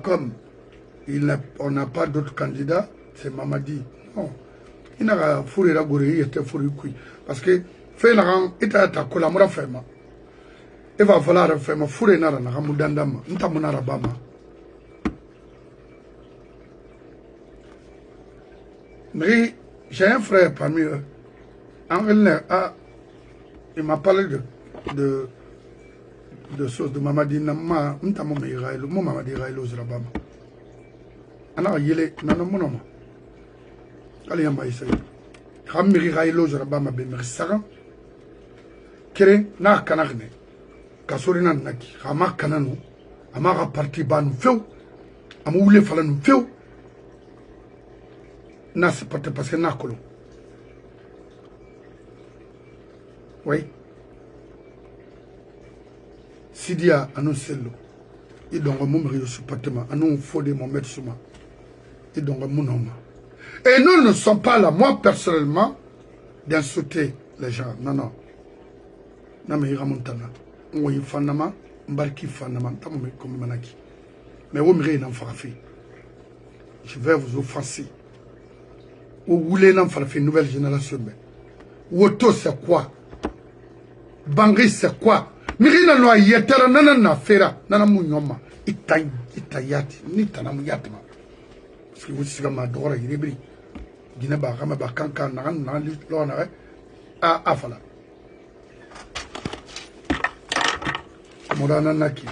comme on n'a pas d'autres candidats, c'est Mamadi. Non. Il n'a pas fourré la gorille, il était fourré kui. Parce que fait la rang, il t'a attaqué la moura fema. Il va falloir faire ma fourré nara na ramudandama, ntamunara bama. Mais j'ai un frère parmi eux. Il m'a parlé de choses de Mamadi Nama, Ntamome Irailo, mon Mamadi Irailo Zrabama. Ana yele nana monoma. Ali yamba isay. Khamiri Irailo Zrabama be mersaga. Kere na kanagne. Kasori nan naki. Khama kananu. Amara parti banu feu. Amoule falanu feu. Na c'est pas parce que na kolo. Oui. Sidia anoncello. Il donne mon mari sur patema. Anon fode mon maître suma. Il donne mon homme. Et nous ne sommes pas là, moi personnellement, d'insulter les gens. Non, non. Non, mais il remontana. On y fanama, mbarki fanama, tamome comme manaki. Mais on me n'en fera fait. Je vais vous offenser. Vous voulez n'en faire une nouvelle génération. Woto c'est quoi? Bangui c'est quoi? Mirina no yetera nana na fera nana munyoma itayati ni tanamu yatima parce que vous siga ma dora yibri dina ba kama ba kanka na li lo na afala modana naki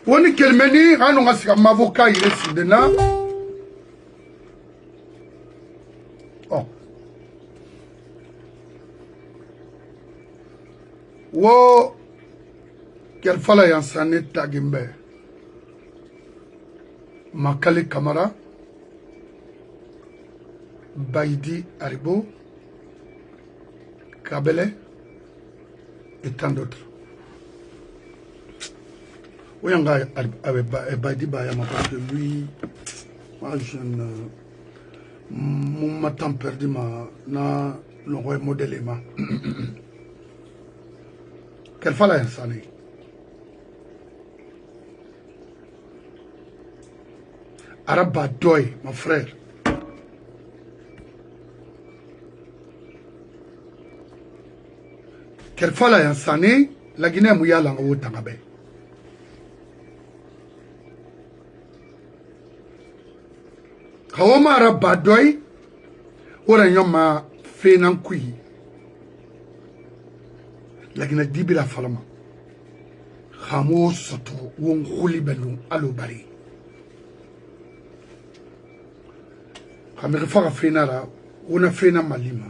Woni kelmeni hanu ngasika mavoka ile sidena. Oh. Wo quel fala yansane tagimbe. Makali Kamara, Baïdi Aribo, Kabele et tant d'autres. Oui, on a Baïdi Bayama parce que lui, moi je ne. Mon temps perdu, na le modèle. Quelle fois la insané? Araba Doy, mon frère. Quelle fois la insané, la Guinée mouya l'ango tangabe. Kawoma Araba Doy, ora nyoma fenan kui. La Guinée dibila falama. Khamo soto won khuli benu alo bari. Khamir faga fenara una fena malima.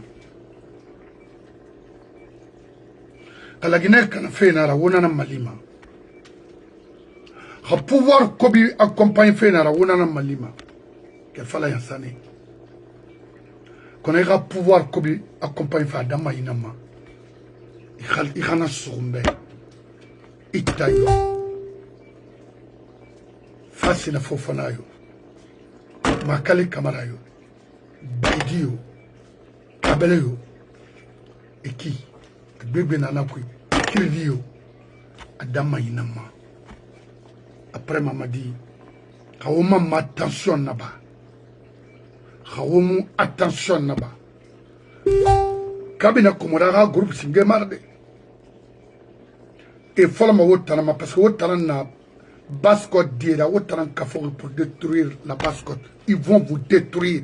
Kala Guinée kana fenara una na malima. Kha pouvoir kobi accompagne fenara una na malima. Quel fala yansane. Konega pouvoir kobi accompagne fa dama inama. Ikhana surumbe. Itayo. Fasina fofanayo. Makali Kamarayo. Baidio. Kabeleyo. Eki. Bébé nanakui. Kilvio. Adama inama. Après Mamadi. Kaoma ma attention naba. Kaomu attention naba. Kabina Komodara groupe Singé Marde. Et follow Wotanama parce que Wotanana Bascotte dira Wotanan Kafori pour détruire la Bascotte. Ils vont vous détruire.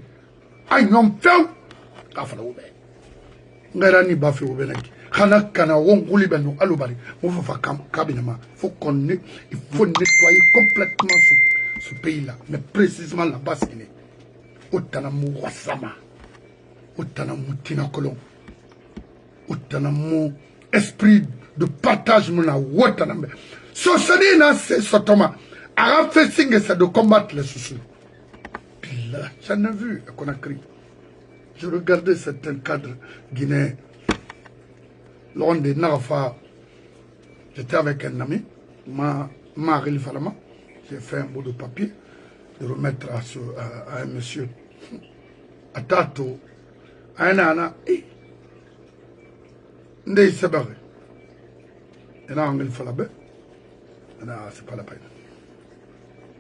Aïe non fait. Kafala Oube. Ngarani Bafi Oubenaki. Kana Kana Wonguli Benu Alubari. Moufa Kabinama. Il faut nettoyer complètement ce pays-là. Mais précisément la Basse-Guinée. Otanamu Wasama. Otanamu Tinakolon. Otanamu esprit de partage mona wotanambe. So sani na se sotoma a fait signe c'est de combattre les soucis. Puis là, j'en ai vu à Conakry. Je regardais certains cadres guinéens. Lors de Narafa, j'étais avec un ami, Marie Falama. J'ai fait un bout de papier de remettre à un monsieur. À Tato, à un ana, Ndei Sebari. Et là, il faut la baie. C'est pas la peine.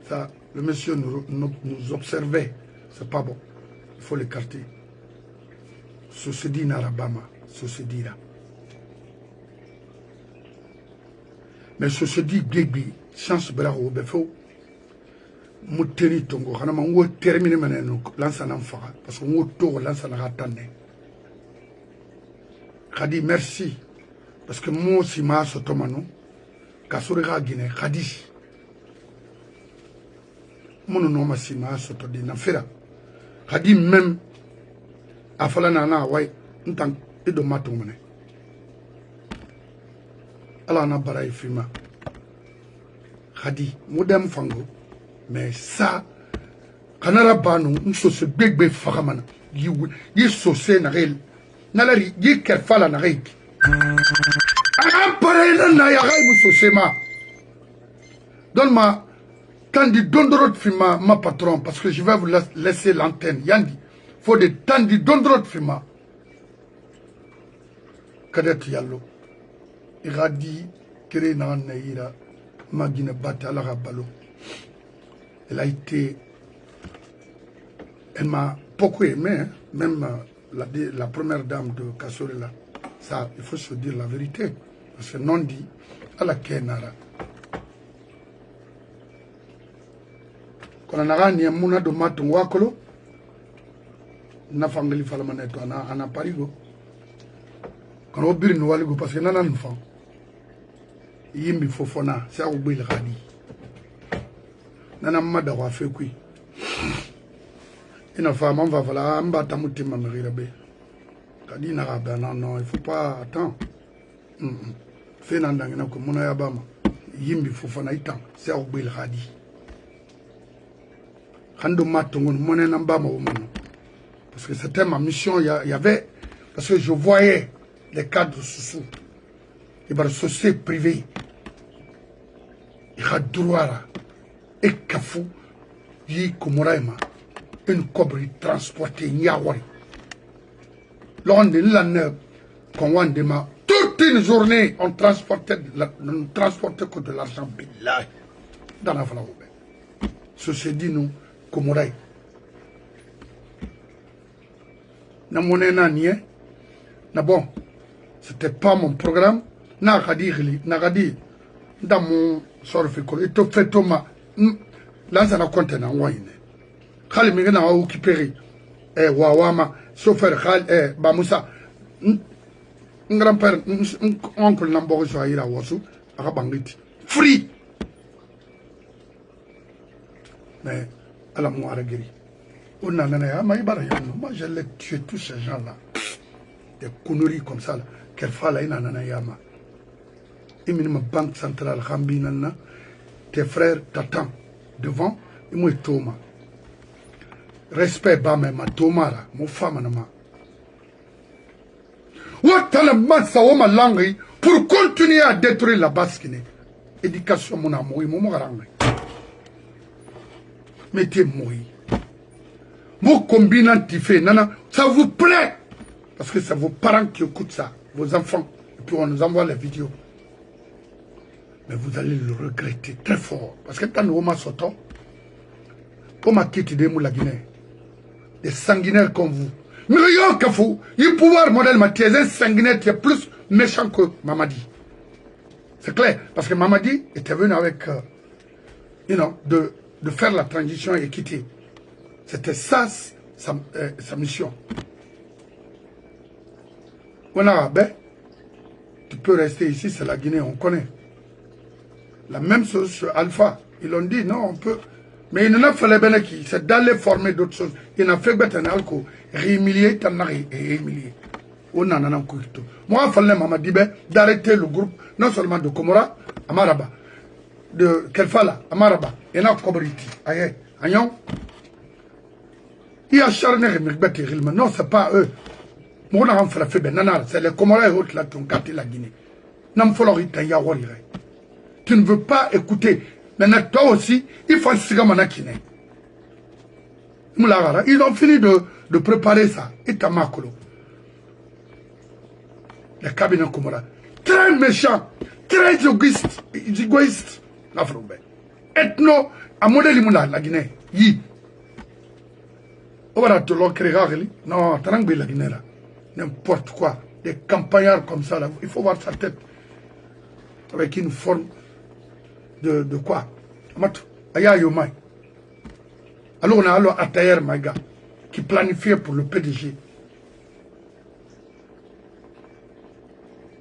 Ça, le monsieur nous observait. C'est pas bon. Il faut l'écarter. Ce se dit Narabama. Ce se dit là. Mais ce se dit Gégbi. Chance Bravo Befo. Mouteri Tongo. Hanama on termine maintenant. L'enseignant fera. Parce qu'on tour l'enseignant attendait. Khadi, merci. Parce que moi aussi, ma sotomano, Kasurega Guinée, Khadi. Mon nom ma si ma sotodina fera. Khadi même, a falana ouais, n'tang et de matomone. Allah n'a bara filma. Khadi, modem fango, mais ça, Kanara Bano, une sauce big faramana, yi sauce na réel. Nalari, yi kerfala na réel. Donne-moi, tant de dondrot fima, ma patron, parce que je vais vous laisser l'antenne. Yandi, faut des tant de dondrot fima. Kadet Yallo, Iradi, Kirena Naïra, Magine Batala Rabalo. Elle a été, elle m'a beaucoup aimé, hein, même la première dame de Kassorela. Ça, il faut se dire la vérité. Parce que non dit, à la Kenara. Quand on a un mouna de maton wakolo, n'a fangeli falamaneto, on a parigo. Quand on a bir noualigo, parce que n'a un enfant. Yimbi fofona, c'est à oublier le radi. N'a mada wa fait qui. Une femme, on va voilà, on va tamuti ma mérirabe. Non, il ne faut pas attendre. Fais un peu comme mon ayabama. Yimbi fofana itan, c'est au bil radi. Hando matongon, mon enambama au monde. Parce que c'était ma mission, il y avait. Parce que je voyais les cadres sous. Il y a des sociétés privées. Il y a droit et kafou. Il y a Komoraima. Une cobri transportée, Nyawari. Lors de l'année, toute une journée, on transportait que de l'argent dans la Falaoube. Ceci dit, nous, Komorai. Na monnaie n'a rien. Na bon, c'était pas mon programme. Na gadi, dans mon sort de fécole. Et tout fait, Thomas, là, ça n'a compté dans Wayne. Khalid Miguel a occupé. Wawama, chauffeur Khal, Bamoussa, un grand-père, un oncle Nambo Joaïra Wassou, à Bangiti. Free! Mais, à la Mouaragiri. On a un moi je l'ai tué tous ces gens-là. Des conneries comme ça, qu'elle fasse là, il y a un yama. Il y a une banque centrale, Rambinana, tes frères t'attendent devant, et moi, Thomas. Respect ba ma tomara mon femme nama watala massa o malangi pour continuer à détruire la Basse-Guinée. Éducation mon amour mon garangi mettez moi mon combinant tifé nana ça vous plaît parce que c'est vos parents qui écoutent ça, vos enfants, et puis on nous envoie les vidéos, mais vous allez le regretter très fort parce que quand on m'a sorti on m'a quitté de la Guinée. Des sanguinaires comme vous. Mais yo Kafou, il pouvoir modèle Mathieu, un sanguinaire qui est plus méchant que Mamadi. C'est clair, parce que Mamadi était venu avec, de faire la transition et quitter. C'était ça, sa mission. On a tu peux rester ici, c'est la Guinée, on connaît. La même chose sur Alpha. Ils ont dit, non, on peut... Mais il n'en a fallu bien qui, c'est d'aller former d'autres choses. Il n'a fait bête un alcool, réhumilier, t'annari et humilier. On en a un coup. Moi, il fallait Mamadi d'arrêter le groupe, non seulement de Komora, à Maraba. de Kelfala, Amaraba, et n'a cobriti. Aïe, Agnon. Il y a charné, non, c'est pas eux. Mon enfant fait la faible, c'est les Comores et autres là qui ont gâté la Guinée. Tu ne veux pas écouter. Maintenant, toi aussi, il faut un cigare manakine. Ils ont fini de préparer ça. Et Tamakolo. Les cabinets Comora. Très méchant, très égoïste. Ethno, à modèle Imoula, la Guinée. Yi. On va te l'ocréer. Non, t'as la Guinée là. N'importe quoi. Des campagnards comme ça là. Il faut voir sa tête. Avec une forme de quoi? Aya Yomai. Alors on a alors Atayer Maga qui planifiait pour le PDG.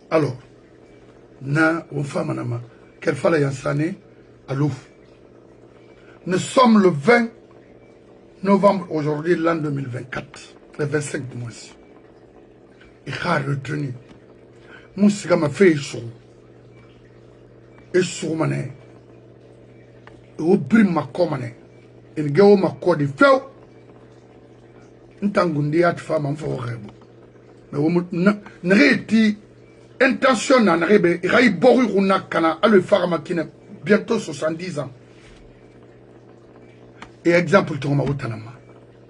Alors, na on femme nama qu'elle fallait Yansane à l'ouf. Nous sommes le 20 novembre aujourd'hui, l'an 2024, le 25 du mois. Il a retenu. Moussiga m'a fait chaud. Et sur mané. Et au brim ma commané. Et le gars m'a codé feu. N'tangundi at femme en forêt. Mais au n'arrêti intention n'en arrive. Il a eu boru runakana à le faire makine bientôt 70 ans. Et exemple, tu m'as outanama.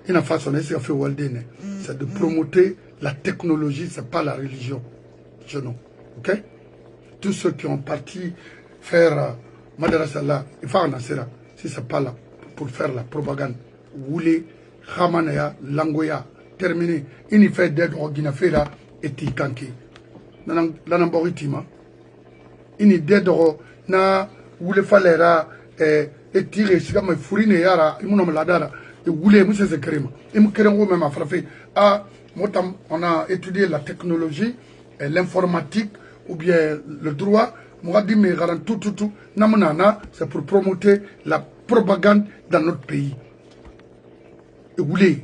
Il a façonné ce qu'il fait Waldene. C'est de promouvoir la technologie, c'est pas la religion. Je non. Ok? Tous ceux qui ont parti faire Madrasa là, il faut en assurer. Si c'est pas là pour faire la propagande. Woulé, Hamanaya, Langoya, terminé. Il y fait d'aide au Guinafera et Tikanki. Nanamboritima. Il y d'aide au na Woulé Falera et tiré, si comme Fourine Yara, il m'a ladara. Et Woulé, monsieur Zekrema. Il m'a créé même à frapper. Ah, on a étudié la technologie, l'informatique ou bien le droit. C'est pour promouvoir la propagande dans notre pays. Et vous voulez,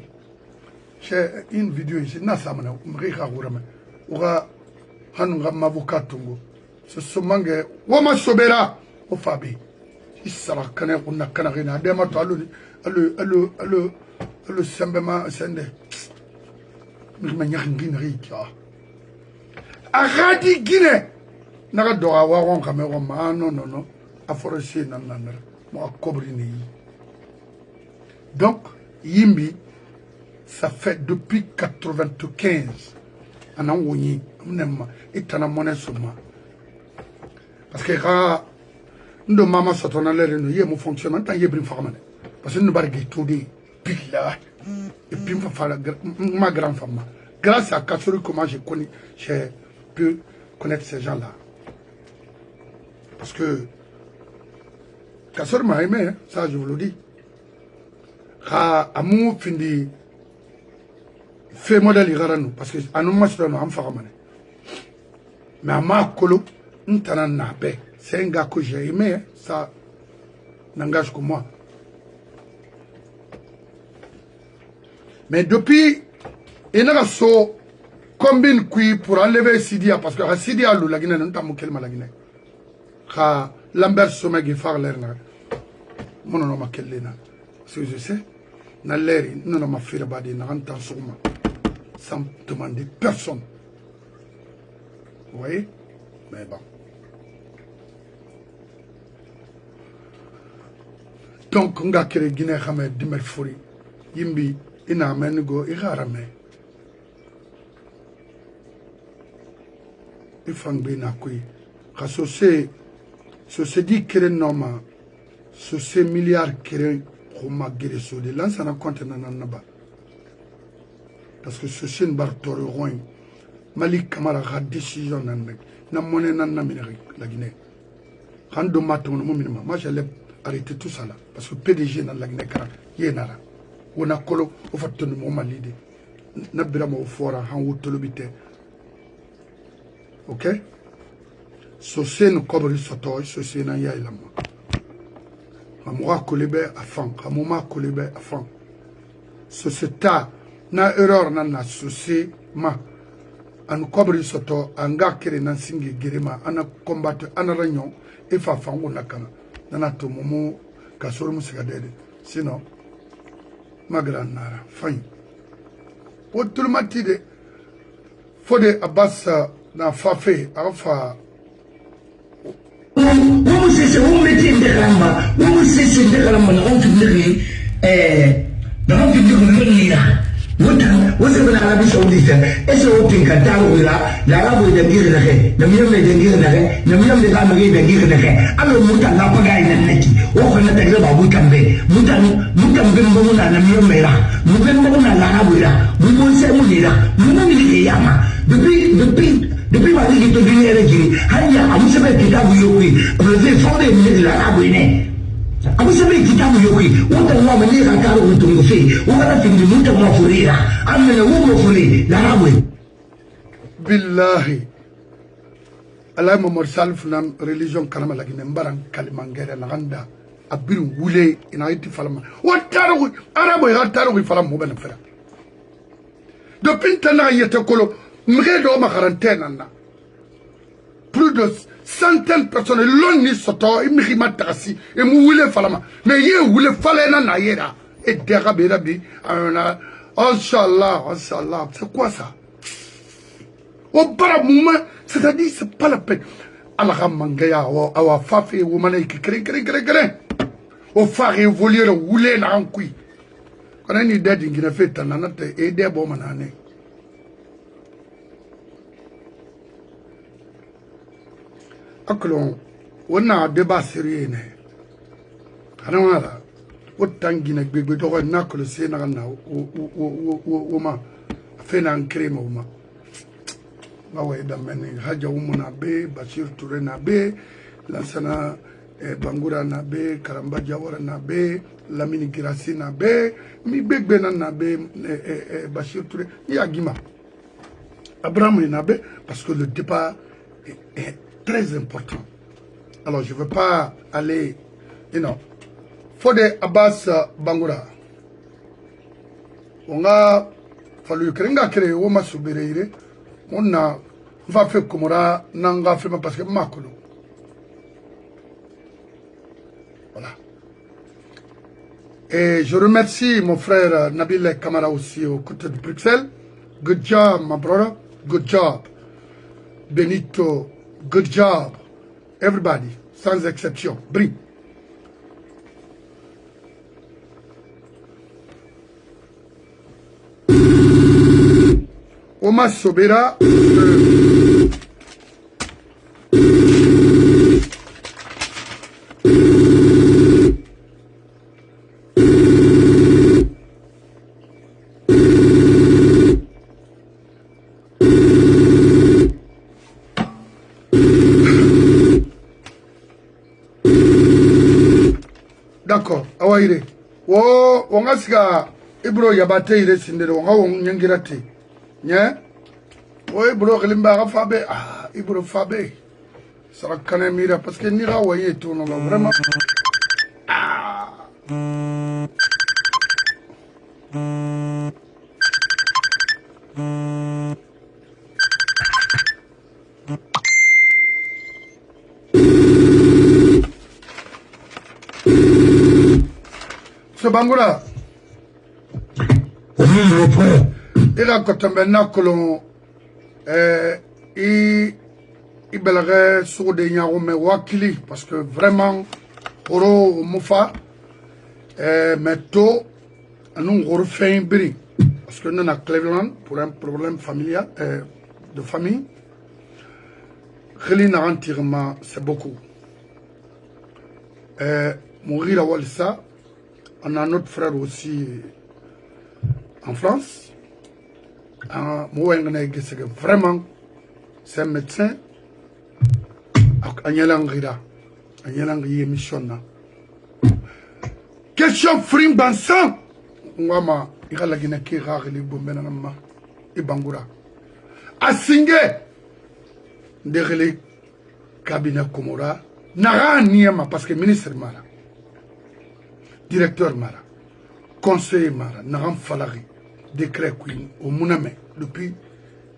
j'ai une vidéo ici, c'est ce mangue, Wama Sobera, au Fabi. Il sera cané, on a canarina, Ademato, le Sembema Sende. Aradi Guinée. Naga doa waron kamero ma non aforesi nanana mo akobrini. Donc Yimbi ça fait depuis 95 anan woni mnemma itana monnaie suma parce que ra ndo mama sotona lere no yemo fonctionnement tan yebri famane parce que nous bargue tout dit pila et puis ma grand femme grâce à Kassori comment j'ai pu connaître ces gens là. Parce que Kassor m'a aimé, hein, ça je vous le dis. Amour fini fait modèle iraranou parce que à nous machons nous amfaramane. Mais à ma colo, n'tana nabe. C'est un gars que j'ai aimé, hein, ça n'engage que moi. Mais depuis, il a so combine qui pour enlever Sidia parce que Sidia le la Guinée n'entend quel mal la Guinée. Ka Lambert Somegi Farlerna Mono Makelena. Parce que je sais, n'a l'air, non m'a fait badi, n'a entend sûrement. Sans demander personne. Vous voyez? Mais bon. Donc, on a créé Guinée Hamed Dimel Furi. Yimbi, ina menugo, iharame. Ifangbi na kui. Kasose. Ce se dit que normal, ce ces milliards qui ont magéré sur des lances en compte nanaba. Parce que ce c'est une barre Malik Kamara a décision n'a monnaie n'a la Guinée. Quand de matin minimum, moi j'allais arrêter tout ça là parce que PDG dans la Guinée yénara. On a colo au fait de mon malide. N'a bramo fora en haut tolobité. Ok? Sosé nous cobre soto, sosé n'a y'a la main. Amoura kolebe à fond, amouma kolebe à fond. Soseta na erreur na sosé ma. An cobre soto, an gars qui est dans singi girima, an a combattu, an a réunion, et fa fango nakana. nana to momo kasoro musikadede sinon magra nara fain otulmatide fode Abbas na fafe afa Vamos se um meter de rama, vamos se de rama não tem não tem de What's the Arabic Saudita? It's a open Qatar, the Arab the Gir the head, the Miam the Gir the head, the Miam the Gamma the Gir the head. I don't Mutan Lapaga in the Neki, or when the Graba Mutambe, Mutam Bimbona, the Miamera, Mubembona Larabura, Mubon Semulira, Mumuni Yama, the people are to be energy, Haya, I was about to tell you, but they found it in the Arabine. Aku sabi kitabu yoki, wanda wa manira karo utungufi, wala tingi muta mwafurira, amena mwafuri, larabwe. Billahi, Allah Muhammad Salif nam religion kanama lagi nembaran kalimangere naganda abiru wule inaiti falama. Wataru arabo ya taru falama mubena fera. Depuis tana yete kolo, mgedo ma quarantaine na. Plus de centaines de personnes l'ont ni soto et mihima takasi et mouile falama mais ye wule falena na yera et derabi rabi ana inshallah c'est quoi ça au bara mouma c'est-à-dire c'est pas la peine ala mangaya awa fafi wumana ki kren au faire évoluer le wule na ankui kana ni dadi ngina feta nanate e de bo manane Akolon, on a débat sérieux. Alors, autant qu'il y a des gens qui ont fait un crime. Hadja Oumou Nabe, Bachir Touré Nabe, Lansana Bangoura Nabe, Karamba Diawara Nabe, Lamini Girassi Nabe, Mi Begbena Nabe, Bachir Touré, Yagima. Abraham Nabe, parce que le débat est très important. Alors, je ne veux pas aller, Fode Abbas Bangoura. On a fallu créer Oma Soubereire. On a fait comme ça, Nanga fait parce que Makolo. Voilà. Et je remercie mon frère Nabil Kamara aussi au côté de Bruxelles. Good job, my brother. Good job. Benito. Good job, everybody, sans exception. Bring. Oma Sobera. D'accord, awaire. On a siga Ibro Yabate ire sindere on a nyangirate. Nya? Ibro Glimba Fabe, Ibro Fabe. Sera Kanemira parce que Nira voyait tout non vraiment. Bangoura, il a contaminé colon et il belgerait sur des nyarome wakili parce que vraiment oro mufa mais tôt nous refait un bris parce que nous sommes à Cleveland pour un problème familial de famille. Relina entièrement c'est beaucoup. Mourir à Walsa. On a notre frère aussi en France. Vraiment, c'est un médecin. Question frim bansan. Ngama igala gina ki ragli bombena nama ibangura. Asingé ndegele cabinet Komora nara niema parce que ministre mara. Directeur Mara, conseiller Mara, Naram Falari, décret Queen, au Mouname, depuis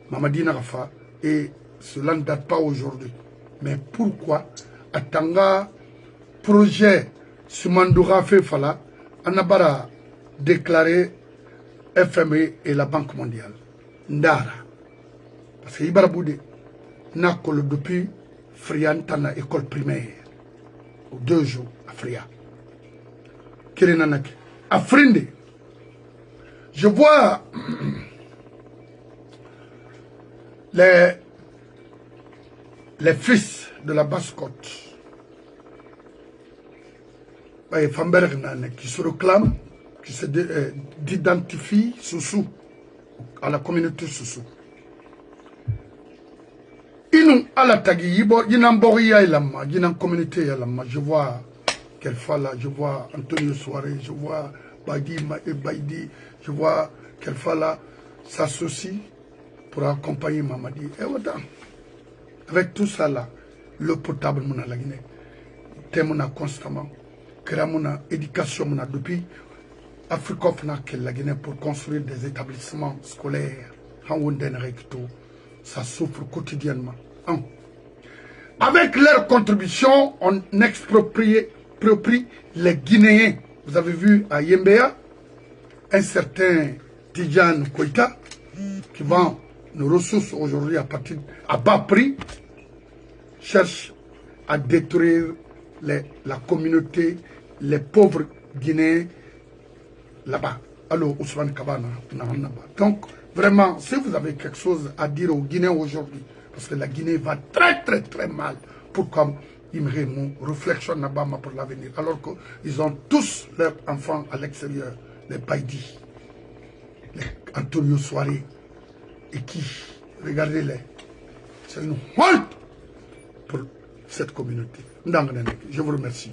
Mamadi Narafa, et cela ne date pas aujourd'hui. Mais pourquoi Atanga projet Sumandoura Fefala, Anabara déclaré FMI et la Banque mondiale. Ndara. Parce que Ibara Boudé n'a que depuis Friantana école primaire. 2 jours à Fria. Kirinanaki. À Frinde. Je vois les fils de la basse-côte qui se réclament, qui se identifient à la communauté Soussou. Ils à la tagi, ils communauté, je vois Kelfala, je vois Antonio Soare, je vois Baidi, je vois Kelfala s'associe pour accompagner Mamadi. Et voilà. Avec tout ça là, le potable mon la Guinée, thème constamment, créer mon éducation mon depuis Afrique la Guinée pour construire des établissements scolaires. Ça souffre quotidiennement. Avec leur contribution, on exproprie les Guinéens. Vous avez vu à Yembea, un certain Tidjane Koïta qui vend nos ressources aujourd'hui à bas prix, cherche à détruire la communauté, les pauvres Guinéens là-bas. Alors, Ousmane Kabana, donc, vraiment, si vous avez quelque chose à dire aux Guinéens aujourd'hui, parce que la Guinée va très très très mal, pour comme ils me réflexion là-bas pour l'avenir, alors qu'ils ont tous leurs enfants à l'extérieur, les Baidi, les Antonio Soare, et qui, regardez-les, c'est une honte pour cette communauté. Je vous remercie.